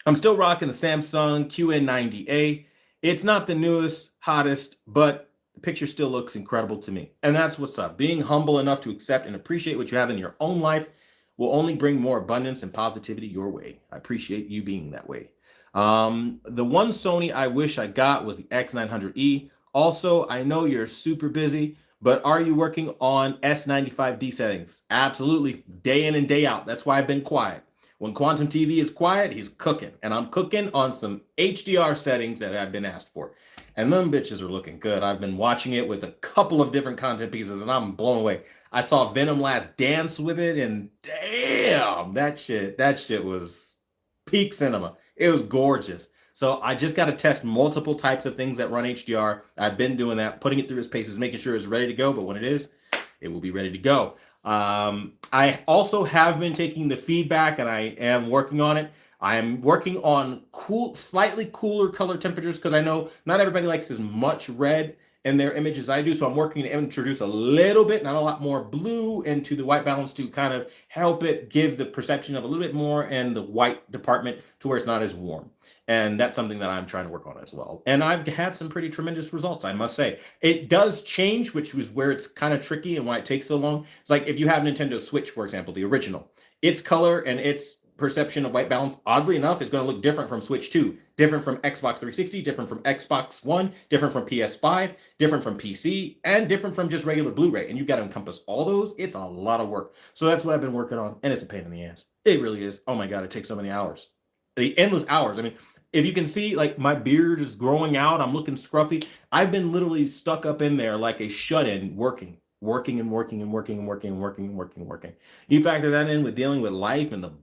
I'm still rocking the Samsung QM9A. It's not the newest, hottest, but the picture still looks incredible to me. And that's what's up. Being humble enough to accept and appreciate what you have in your own life will only bring more abundance and positivity your way. I appreciate you being that way. The one Sony I wish I got was the X900E. Also, I know you're super busy, but are you working on S95D settings? Absolutely, day in and day out. That's why I've been quiet. When Quantum TV is quiet, he's cooking. And I'm cooking on some HDR settings that I've been asked for. And them bitches are looking good. I've been watching it with a couple of different content pieces, and I'm blown away. I saw Venom Last Dance with it, and damn, that shit was peak cinema. It was gorgeous. So I just got to test multiple types of things that run HDR. I've been doing that, putting it through its paces, making sure it's ready to go. But when it is, it will be ready to go. I also have been taking the feedback, and I am working on it. I am working on slightly cooler color temperatures because I know not everybody likes as much red in their image as I do. So I'm working to introduce a little bit, not a lot more blue into the white balance to kind of help it give the perception of a little bit more in the white department to where it's not as warm. And that's something that I'm trying to work on as well. And I've had some pretty tremendous results, I must say. It does change, which was where it's kind of tricky and why it takes so long. It's like if you have Nintendo Switch, for example, the original, its color and its perception of white balance, oddly enough, is going to look different from Switch 2, different from Xbox 360, different from Xbox One, different from PS5, different from PC, and different from just regular Blu-ray. And you've got to encompass all those. It's a lot of work. So that's what I've been working on, and it's a pain in the ass. It really is. Oh my God, it takes so many hours. The endless hours. I mean, if you can see, like, my beard is growing out, I'm looking scruffy. I've been literally stuck up in there like a shut-in, working. You factor that in with dealing with life and the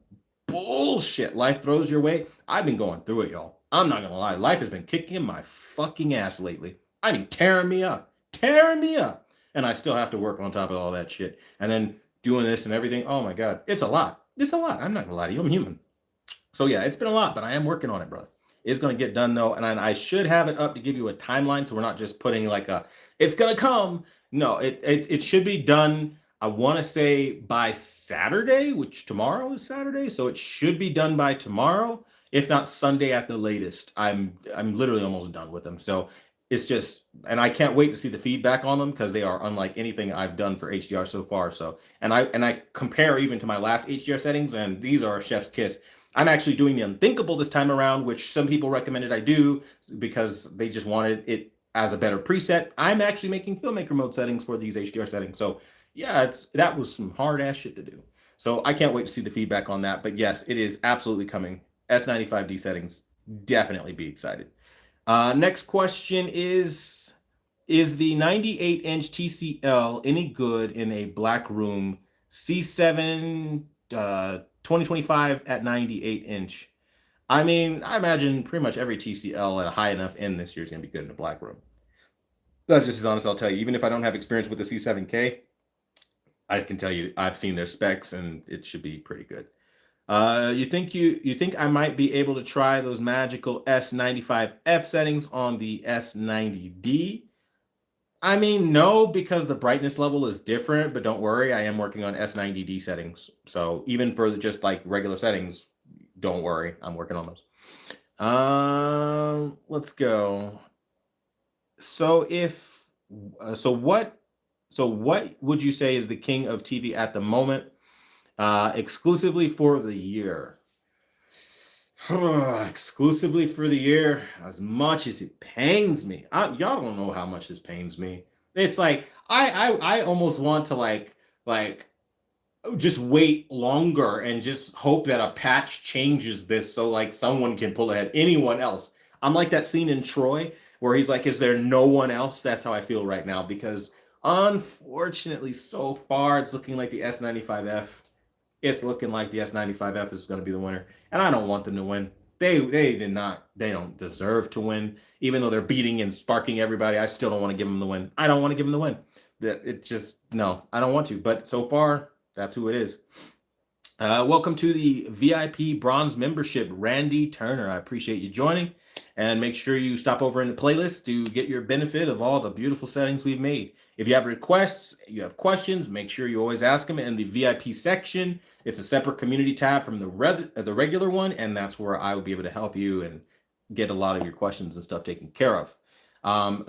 bullshit life throws your way. I've been going through it, y'all. I'm not gonna lie. Life has been kicking my fucking ass lately. I mean, tearing me up. And I still have to work on top of all that shit. And then doing this and everything. Oh my God. It's a lot. I'm not gonna lie to you. I'm human. So yeah, it's been a lot, but I am working on it, brother. It's going to get done though. And I should have it up to give you a timeline. So we're not just putting like it's going to come. No, it should be done. I want to say by Saturday, which tomorrow is Saturday. So it should be done by tomorrow, if not Sunday at the latest. I'm literally almost done with them. So it's just, and I can't wait to see the feedback on them because they are unlike anything I've done for HDR so far. So, and I compare even to my last HDR settings, and these are a chef's kiss. I'm actually doing the unthinkable this time around, which some people recommended I do because they just wanted it as a better preset. I'm actually making Filmmaker Mode settings for these HDR settings. So yeah, that was some hard ass shit to do. So I can't wait to see the feedback on that. But yes, it is absolutely coming. S95D settings, definitely be excited. Next question is the 98-inch TCL any good in a black room? C7 2025 at 98-inch. I mean, I imagine pretty much every TCL at a high enough end this year is going to be good in a black room. That's just as honest I'll tell you. Even if I don't have experience with the C7K, I can tell you I've seen their specs and it should be pretty good. You think I might be able to try those magical S95F settings on the S90D? I mean, no, because the brightness level is different, but don't worry, I am working on S90D settings. So even for just like regular settings, don't worry, I'm working on those. Let's go. So what would you say is the king of TV at the moment? Exclusively for the year. Exclusively for the year, as much as it pains me. Y'all don't know how much this pains me. It's like I almost want to like just wait longer and just hope that a patch changes this so like someone can pull ahead. Anyone else. I'm like that scene in Troy where he's like, is there no one else? That's how I feel right now because unfortunately so far it's looking like the S95F. It's looking like the S95F is going to be the winner. And I don't want them to win. They don't deserve to win. Even though they're beating and sparking everybody, I still don't want to give them the win. I don't want to give them the win. No, I don't want to. But so far, that's who it is. Welcome to the VIP Bronze membership, Randy Turner. I appreciate you joining. And make sure you stop over in the playlist to get your benefit of all the beautiful settings we've made. If you have requests, you have questions, make sure you always ask them in the VIP section. It's a separate community tab from the regular one, and that's where I will be able to help you and get a lot of your questions and stuff taken care of.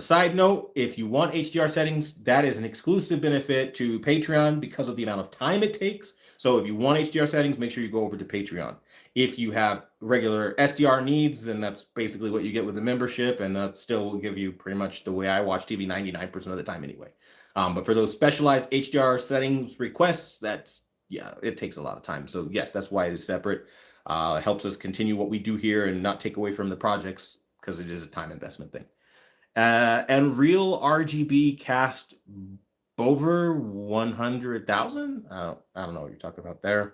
Side note, if you want HDR settings, that is an exclusive benefit to Patreon because of the amount of time it takes. So if you want HDR settings, make sure you go over to Patreon. If you have regular SDR needs, then that's basically what you get with the membership, and that still will give you pretty much the way I watch TV 99% of the time anyway. But for those specialized HDR settings requests, it takes a lot of time. So yes, that's why it is separate. It helps us continue what we do here and not take away from the projects because it is a time investment thing. And real RGB cast over 100,000. I don't know what you're talking about there.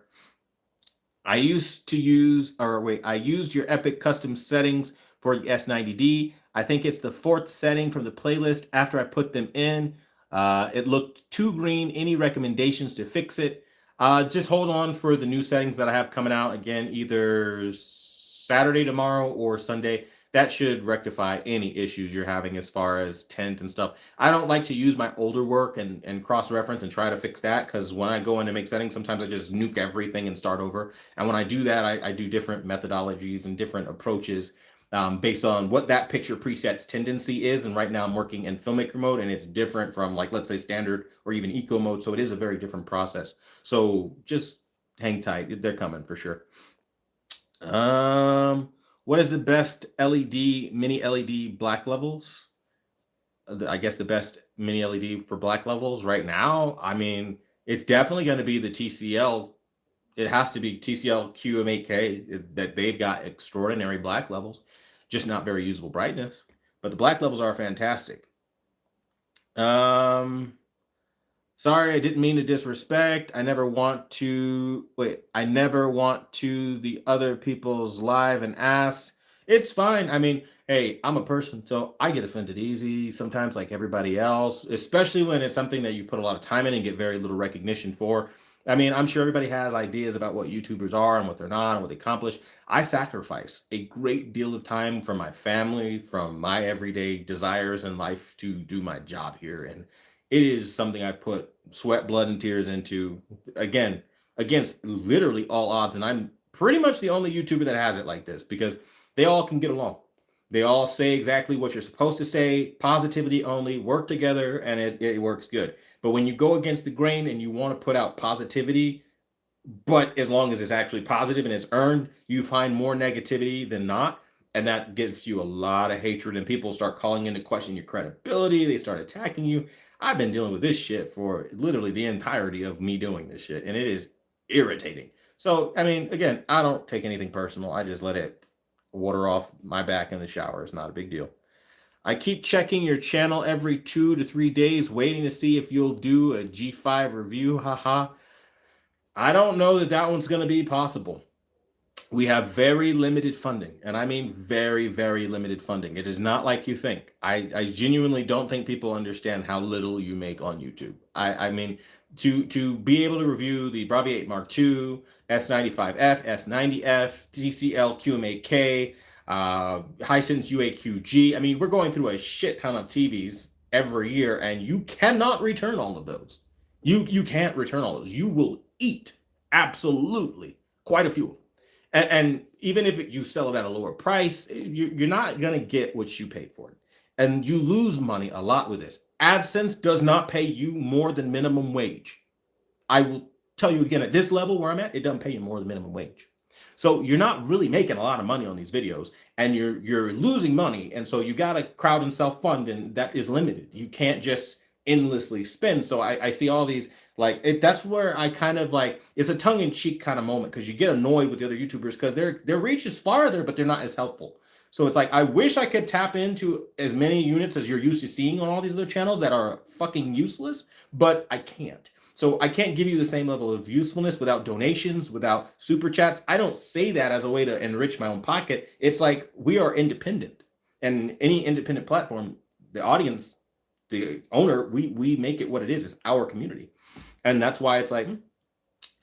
I used your Epic custom settings for the S90D. I think it's the 4th setting from the playlist. After I put them in, it looked too green. Any recommendations to fix it? Just hold on for the new settings that I have coming out. Again, either Saturday tomorrow or Sunday. That should rectify any issues you're having as far as tint and stuff. I don't like to use my older work and cross-reference and try to fix that because when I go in to make settings, sometimes I just nuke everything and start over. And when I do that, I do different methodologies and different approaches based on what that picture preset's tendency is. And right now I'm working in Filmmaker mode and it's different from like, let's say standard or even eco mode. So it is a very different process. So just hang tight. They're coming for sure. What is the best mini LED black levels? I guess the best mini LED for black levels right now. I mean, it's definitely going to be the TCL. It has to be TCL QM8K that they've got extraordinary black levels, just not very usable brightness. But the black levels are fantastic. Sorry, I didn't mean to disrespect. I never want to the other people's live and ask. It's fine. I mean, hey, I'm a person, so I get offended easy sometimes like everybody else, especially when it's something that you put a lot of time in and get very little recognition for. I mean, I'm sure everybody has ideas about what YouTubers are and what they're not and what they accomplish. I sacrifice a great deal of time from my family, from my everyday desires in life to do my job here. And it is something I put sweat, blood, and tears into, again, against literally all odds. And I'm pretty much the only YouTuber that has it like this because they all can get along. They all say exactly what you're supposed to say, positivity only, work together, and it works good. But when you go against the grain and you want to put out positivity, but as long as it's actually positive and it's earned, you find more negativity than not. And that gives you a lot of hatred, and people start calling into question your credibility. They start attacking you. I've been dealing with this shit for literally the entirety of me doing this shit, and it is irritating. So, I mean, again, I don't take anything personal. I just let it water off my back in the shower. It's not a big deal. I keep checking your channel every 2 to 3 days, waiting to see if you'll do a G5 review. Haha. I don't know that that one's going to be possible. We have very limited funding, and I mean very, very limited funding. It is not like you think. I genuinely don't think people understand how little you make on YouTube. I mean, to be able to review the Bravia 8 Mark II, S95F, S90F, TCL QM8K, Hisense UAQG. I mean, we're going through a shit ton of TVs every year, and you cannot return all of those. You can't return all of those. You will eat absolutely quite a few of them. And even if you sell it at a lower price, you're not going to get what you paid for it. And you lose money a lot with this. AdSense does not pay you more than minimum wage. I will tell you again, at this level where I'm at, it doesn't pay you more than minimum wage. So you're not really making a lot of money on these videos, and you're losing money. And so you got to crowd and self-fund, and that is limited. You can't just endlessly spend. So I see all these, like, that's where I kind of like, it's a tongue-in-cheek kind of moment, because you get annoyed with the other YouTubers because their reach is farther, but they're not as helpful. So it's like, I wish I could tap into as many units as you're used to seeing on all these other channels that are fucking useless, but I can't. So I can't give you the same level of usefulness without donations, without super chats. I don't say that as a way to enrich my own pocket. It's like, we are independent, and any independent platform, the audience, the owner, we make it what it is. It's our community. And that's why it's like,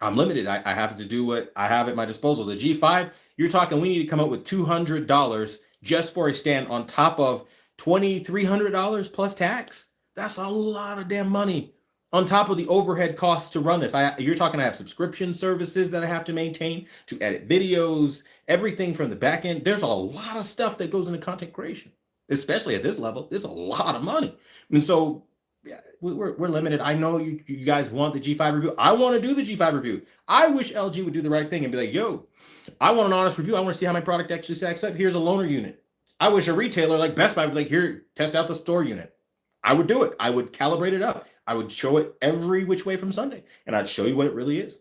I'm limited. I have to do what I have at my disposal. The G5, you're talking, we need to come up with $200 just for a stand on top of $2,300 plus tax. That's a lot of damn money on top of the overhead costs to run this. You're talking, I have subscription services that I have to maintain to edit videos, everything from the back end. There's a lot of stuff that goes into content creation, especially at this level. It's a lot of money. And so, yeah, we're limited. I know you guys want the G5 review. I want to do the G5 review. I wish LG would do the right thing and be like, yo, I want an honest review. I want to see how my product actually stacks up. Here's a loaner unit. I wish a retailer like Best Buy would be like, here, test out the store unit. I would do it. I would calibrate it up. I would show it every which way from Sunday, and I'd show you what it really is.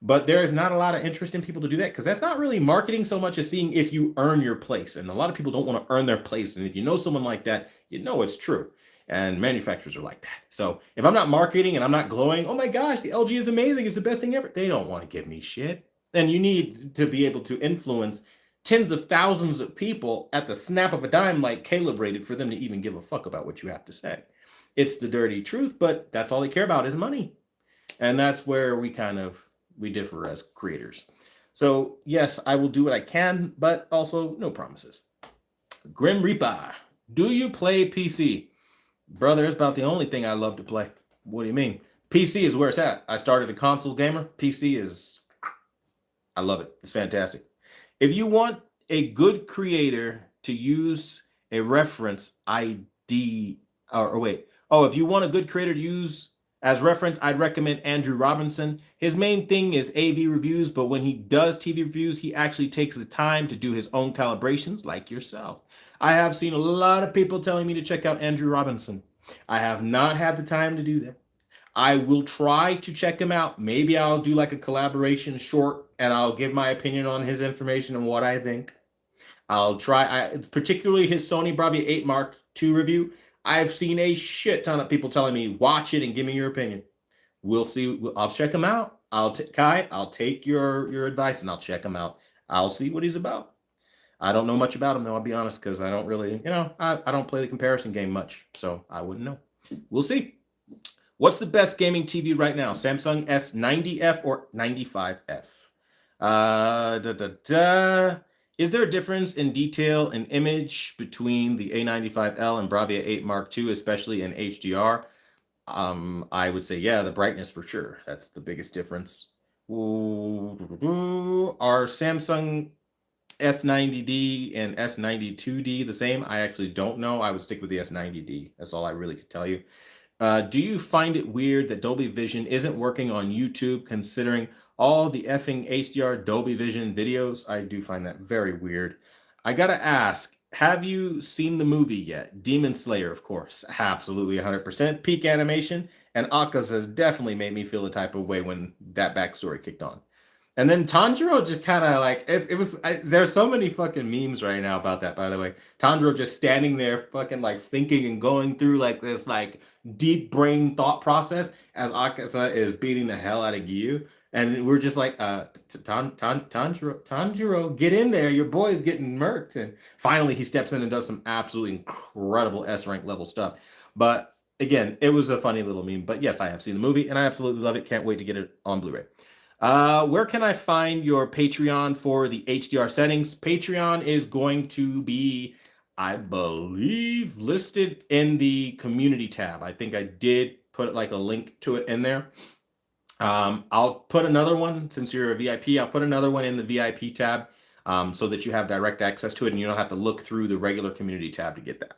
But there is not a lot of interest in people to do that, because that's not really marketing so much as seeing if you earn your place. And a lot of people don't want to earn their place. And if you know someone like that, you know it's true. And manufacturers are like that. So if I'm not marketing and I'm not glowing, oh my gosh, the LG is amazing, it's the best thing ever, they don't want to give me shit. And you need to be able to influence tens of thousands of people at the snap of a dime, like calibrated, for them to even give a fuck about what you have to say. It's the dirty truth, but that's all they care about is money. And that's where we differ as creators. So yes, I will do what I can, but also no promises. Grim Reaper, do you play PC? Brother, it's about the only thing I love to play. What do you mean? PC is where it's at. I started a console gamer. PC is, I love it. It's fantastic. If you want a good creator to use a reference ID, if you want a good creator to use as reference, I'd recommend Andrew Robinson. His main thing is AV reviews, but when he does TV reviews, he actually takes the time to do his own calibrations, like yourself. I have seen a lot of people telling me to check out Andrew Robinson. I have not had the time to do that. I will try to check him out. Maybe I'll do like a collaboration short, and I'll give my opinion on his information and what I think. I'll try, particularly his Sony Bravia 8 Mark II review. I've seen a shit ton of people telling me, watch it and give me your opinion. We'll see. I'll check him out. Kai, I'll take your advice and I'll check him out. I'll see what he's about. I don't know much about him, though, I'll be honest, because I don't really, I don't play the comparison game much, so I wouldn't know. We'll see. What's the best gaming TV right now? Samsung S90F or 95F? Is there a difference in detail and image between the A95L and Bravia 8 Mark II, especially in HDR? I would say, yeah, the brightness for sure. That's the biggest difference. Are Samsung S90D and S92D the same? I actually don't know. I would stick with the S90D. That's all I really could tell you. Do you find it weird that Dolby Vision isn't working on YouTube considering all the effing HDR Dolby Vision videos? I do find that very weird. I gotta ask, have you seen the movie yet? Demon Slayer, of course. Absolutely 100%. Peak animation. And Aka's has definitely made me feel the type of way when that backstory kicked on. And then Tanjiro just kind of like there's so many fucking memes right now about that, by the way. Tanjiro just standing there fucking like thinking and going through like this like deep brain thought process as Akasa is beating the hell out of Gyu. And we're just like, Tanjiro, get in there. Your boy's getting murked. And finally he steps in and does some absolutely incredible S rank level stuff. But again, it was a funny little meme. But yes, I have seen the movie and I absolutely love it. Can't wait to get it on Blu-ray. Where can I find your Patreon for the HDR settings? Patreon is going to be, I believe, listed in the community tab. I think I did put like a link to it in there. I'll put another one, since you're a VIP, I'll put another one in the VIP tab so that you have direct access to it and you don't have to look through the regular community tab to get that.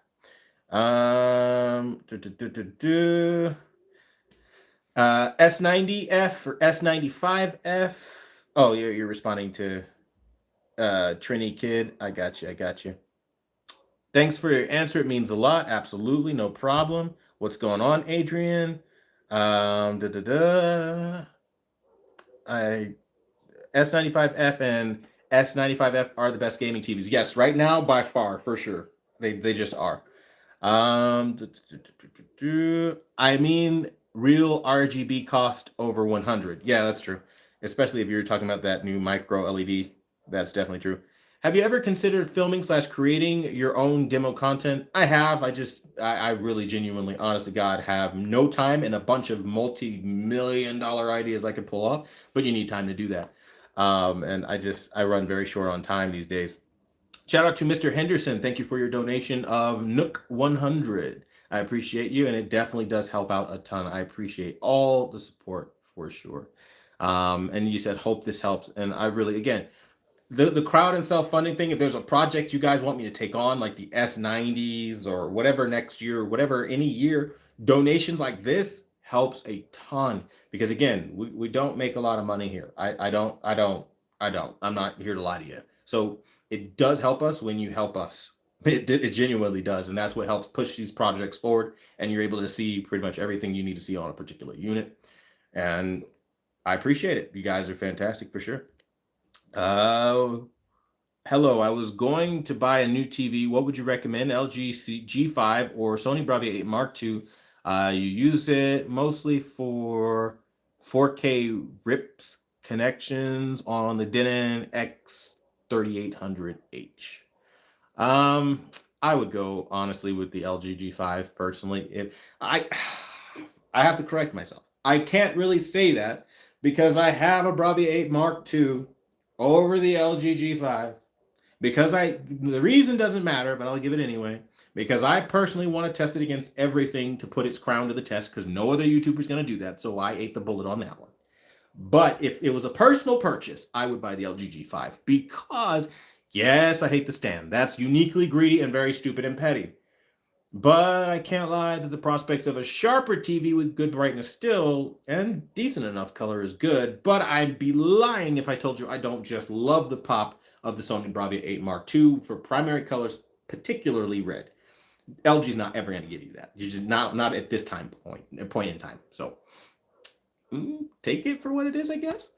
S90F or S95F. Oh, you're responding to Trini Kid. I got you. Thanks for your answer. It means a lot. Absolutely, no problem. What's going on, Adrian? S95F and S95F are the best gaming TVs. Yes, right now by far, for sure. They just are. I mean, real RGB cost over 100. Yeah, that's true. Especially if you're talking about that new micro LED. That's definitely true. Have you ever considered filming / creating your own demo content? I have. I really genuinely, honest to God, have no time and a bunch of multi-million-dollar ideas I could pull off, but you need time to do that. And I run very short on time these days. Shout out to Mr. Henderson. Thank you for your donation of Nook 100. I appreciate you, and it definitely does help out a ton. I appreciate all the support for sure. And you said, hope this helps. And I really, again, the crowd and self-funding thing, if there's a project you guys want me to take on, like the S90s or whatever next year, whatever, any year, donations like this helps a ton. Because again, we don't make a lot of money here. I'm not here to lie to you. So it does help us when you help us. It genuinely does. And that's what helps push these projects forward. And you're able to see pretty much everything you need to see on a particular unit. And I appreciate it. You guys are fantastic for sure. Hello, I was going to buy a new TV. What would you recommend? LG G5 or Sony Bravia 8 Mark II? You use it mostly for 4K RIPS connections on the Denon X3800H. I would go honestly with the LG G5 personally. If I have to correct myself. I can't really say that because I have a Bravia 8 Mark II over the LG G5 because the reason doesn't matter, but I'll give it anyway, because I personally want to test it against everything to put its crown to the test because no other YouTuber is going to do that. So I ate the bullet on that one. But if it was a personal purchase, I would buy the LG G5 because, yes, I hate the stand. That's uniquely greedy and very stupid and petty. But I can't lie that the prospects of a sharper TV with good brightness still and decent enough color is good, but I'd be lying if I told you I don't just love the pop of the Sony Bravia 8 Mark II for primary colors, particularly red. LG's not ever going to give you that. You're just not at this point in time. So take it for what it is, I guess.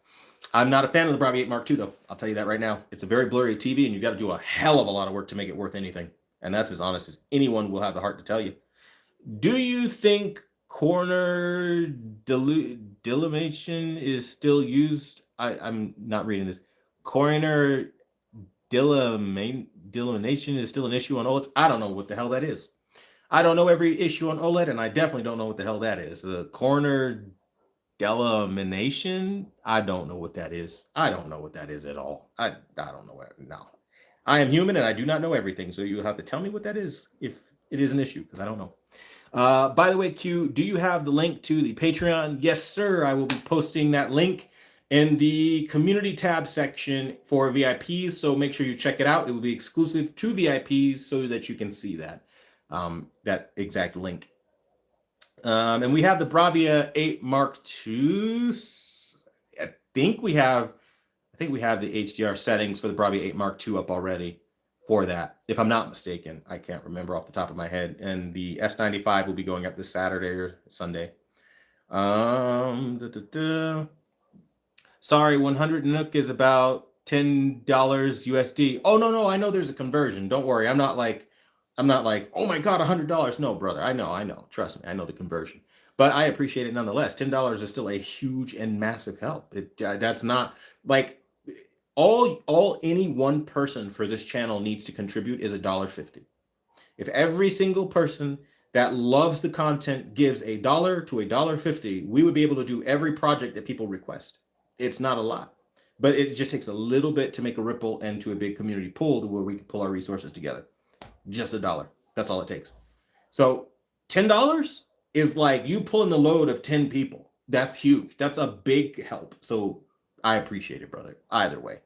I'm not a fan of the Bravia 8 Mark II, though. I'll tell you that right now. It's a very blurry TV, and you got to do a hell of a lot of work to make it worth anything. And that's as honest as anyone will have the heart to tell you. Do you think corner delineation is still used? I'm not reading this. Corner delineation is still an issue on OLEDs? I don't know what the hell that is. I don't know every issue on OLED, and I definitely don't know what the hell that is. The corner delineation? I don't know what that is. I don't know what that is at all. I don't know what. No. I am human and I do not know everything, so you have to tell me what that is if it is an issue, because I don't know. By the way, Q, do you have the link to the Patreon? Yes, sir. I will be posting that link in the community tab section for VIPs. So make sure you check it out. It will be exclusive to VIPs so that you can see that, that exact link. And we have the Bravia 8 Mark II. I think we have the HDR settings for the Bravia 8 Mark II up already for that, if I'm not mistaken. I can't remember off the top of my head. And the S95 will be going up this Saturday or Sunday. Sorry, 100 Nook is about $10 USD. Oh, no, I know there's a conversion. Don't worry. I'm not like, oh my God, $100. No, brother. I know. Trust me. I know the conversion. But I appreciate it nonetheless. $10 is still a huge and massive help. That's not like all any one person for this channel needs to contribute is $1.50. If every single person that loves the content gives $1 to $1.50, we would be able to do every project that people request. It's not a lot, but it just takes a little bit to make a ripple into a big community pool to where we can pull our resources together. Just $1. That's all it takes. So $10 is like you pulling the load of 10 people. That's huge. That's a big help. So I appreciate it, brother. Either way.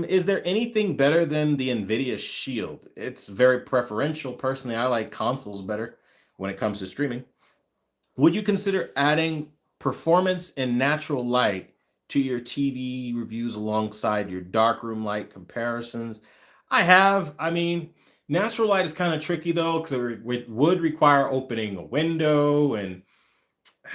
Is there anything better than the NVIDIA Shield? It's very preferential. Personally, I like consoles better when it comes to streaming. Would you consider adding performance and natural light to your TV reviews alongside your darkroom light comparisons? I mean, natural light is kind of tricky though, because it would require opening a window, and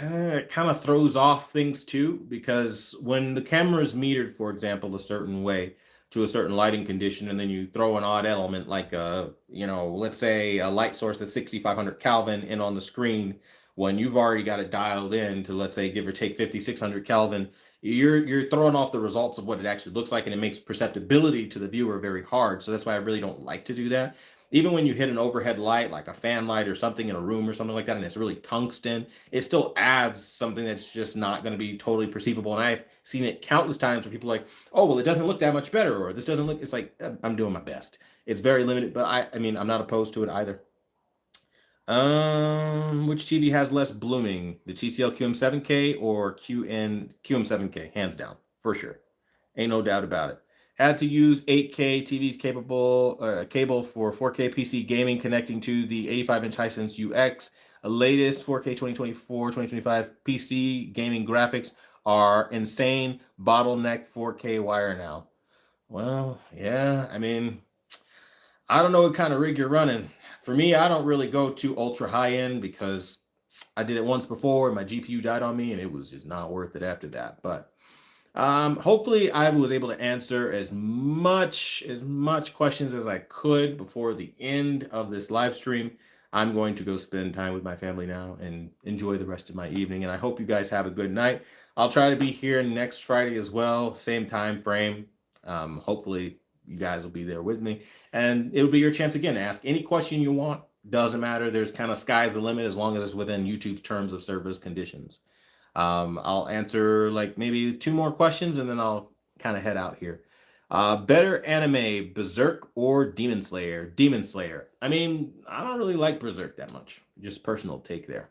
it kind of throws off things too, because when the camera is metered, for example, a certain way to a certain lighting condition, and then you throw an odd element like let's say a light source that's 6500 Kelvin in on the screen, when you've already got it dialed in to, let's say, give or take 5600 Kelvin, you're throwing off the results of what it actually looks like, and it makes perceptibility to the viewer very hard. So that's why I really don't like to do that. Even when you hit an overhead light, like a fan light or something in a room or something like that, and it's really tungsten, it still adds something that's just not going to be totally perceivable. And I've seen it countless times where people are like, oh, well, it doesn't look that much better, or this doesn't look, it's like, I'm doing my best. It's very limited, but I mean, I'm not opposed to it either. Which TV has less blooming, the TCL QM7K or QM7K? Hands down, for sure. Ain't no doubt about it. Had to use 8K TVs capable cable for 4K PC gaming, connecting to the 85-inch Hisense UX. A latest 4K 2024, 2025 PC gaming graphics are insane. Bottleneck 4K wire now. Well, yeah, I mean, I don't know what kind of rig you're running. For me, I don't really go to ultra high end because I did it once before and my GPU died on me, and it was just not worth it after that. But hopefully I was able to answer as much questions as I could before the end of this live stream. I'm going to go spend time with my family now and enjoy the rest of my evening. And I hope you guys have a good night. I'll try to be here next Friday as well, same time frame. Hopefully you guys will be there with me, and it'll be your chance again to ask any question you want. Doesn't matter. There's kind of sky's the limit as long as it's within YouTube's terms of service conditions. I'll answer like maybe 2 more questions and then I'll kind of head out here. Better anime, Berserk or Demon Slayer? Demon Slayer. I mean, I don't really like Berserk that much. Just personal take there.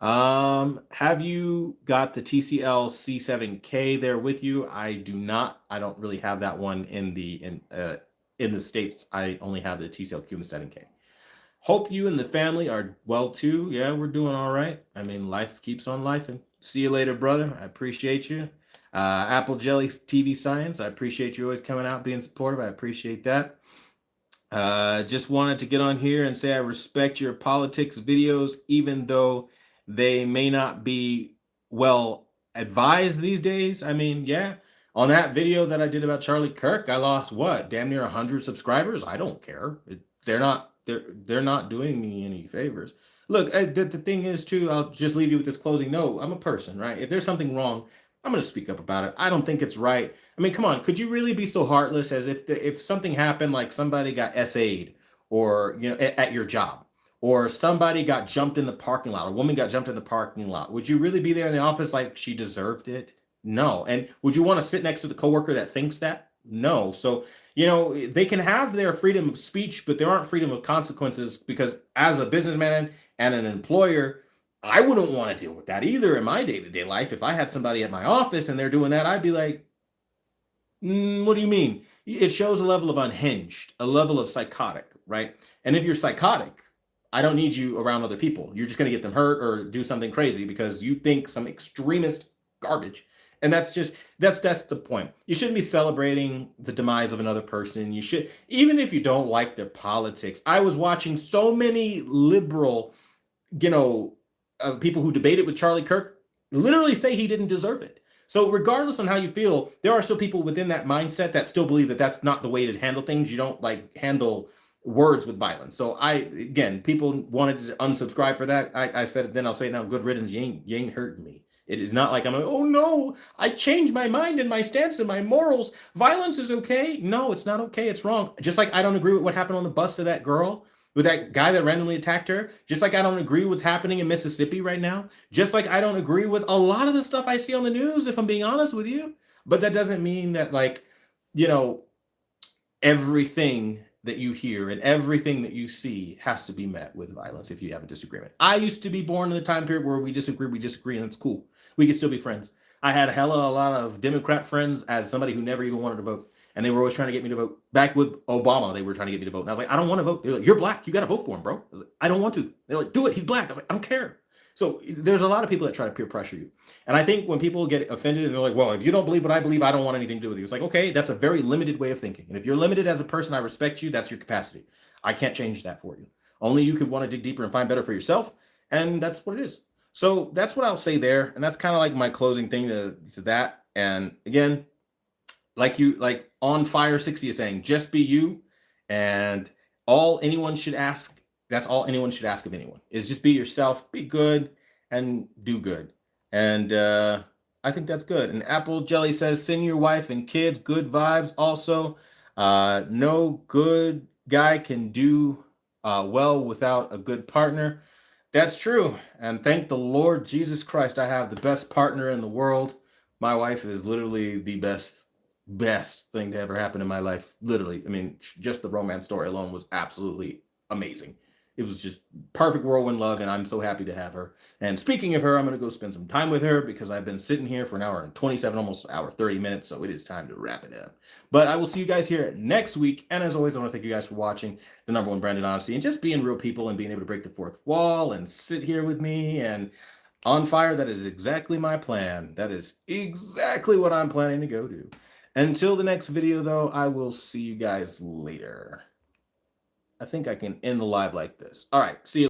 Have you got the TCL C7K there with you? I do not. I don't really have that one in the States. I only have the TCL QM7K. Hope you and the family are well too. Yeah, we're doing all right. I mean, life keeps on lifing. See you later, brother. I appreciate you. Apple Jelly TV Science, I appreciate you always coming out, being supportive. I appreciate that. Just wanted to get on here and say I respect your politics videos, even though they may not be well advised these days. I mean, yeah, on that video that I did about Charlie Kirk, I lost what, damn near 100 subscribers. I don't care. They're not doing me any favors. Look, the thing is too, I'll just leave you with this closing note. I'm a person, right? If there's something wrong, I'm going to speak up about it. I don't think it's right. I mean, come on, could you really be so heartless as if something happened, like somebody got SA'd or, at your job, or somebody got jumped in the parking lot, a woman got jumped in the parking lot, would you really be there in the office like she deserved it? No. And would you want to sit next to the coworker that thinks that? No. So, they can have their freedom of speech, but there aren't freedom of consequences, because as a businessman and an employer, I wouldn't want to deal with that either in my day-to-day life. If I had somebody at my office and they're doing that, I'd be like, what do you mean? It shows a level of unhinged, a level of psychotic, right? And if you're psychotic, I don't need you around other people. You're just going to get them hurt or do something crazy because you think some extremist garbage. And that's the point. You shouldn't be celebrating the demise of another person. You should, even if you don't like their politics. I was watching so many liberal, people who debated with Charlie Kirk literally say he didn't deserve it. So regardless on how you feel, there are still people within that mindset that still believe that that's not the way to handle things. You don't like handle words with violence. So again, people wanted to unsubscribe for that. I said it then, I'll say it now, good riddance. You ain't hurting me. It is not like I'm like, oh no, I changed my mind and my stance and my morals. Violence is okay. No, it's not okay. It's wrong. Just like I don't agree with what happened on the bus to that girl, with that guy that randomly attacked her. Just like I don't agree with what's happening in Mississippi right now. Just like I don't agree with a lot of the stuff I see on the news, if I'm being honest with you. But that doesn't mean that, like, everything that you hear and everything that you see has to be met with violence if you have a disagreement. I used to be born in the time period where we disagree, and it's cool. We can still be friends. I had a lot of Democrat friends as somebody who never even wanted to vote. And they were always trying to get me to vote. Back with Obama, they were trying to get me to vote. And I was like, I don't want to vote. They're like, you're black. You got to vote for him, bro. I was like, I don't want to. They're like, do it. He's black. I was like, I don't care. So there's a lot of people that try to peer pressure you. And I think when people get offended and they're like, well, if you don't believe what I believe, I don't want anything to do with you. It's like, okay, that's a very limited way of thinking. And if you're limited as a person, I respect you. That's your capacity. I can't change that for you. Only you could want to dig deeper and find better for yourself. And that's what it is. So that's what I'll say there. And that's kind of like my closing thing to that. And again, like on Fire 60 is saying, just be you. And all anyone should ask, that's all anyone should ask of anyone, is just be yourself, be good, and do good. And I think that's good. And Apple Jelly says, send your wife and kids good vibes. Also, no good guy can do well without a good partner. That's true. And thank the Lord Jesus Christ, I have the best partner in the world. My wife is literally the best thing to ever happen in my life. Literally. I mean, just the romance story alone was absolutely amazing. It was just perfect whirlwind love, and I'm so happy to have her. And speaking of her, I'm going to go spend some time with her because I've been sitting here for an hour and 27, almost an hour 30 minutes, so it is time to wrap it up. But I will see you guys here next week, and as always, I want to thank you guys for watching the #1 Brandon Odyssey and just being real people and being able to break the fourth wall and sit here with me and on fire. That is exactly my plan. That is exactly what I'm planning to go do. Until the next video, though, I will see you guys later. I think I can end the live like this. All right, see you.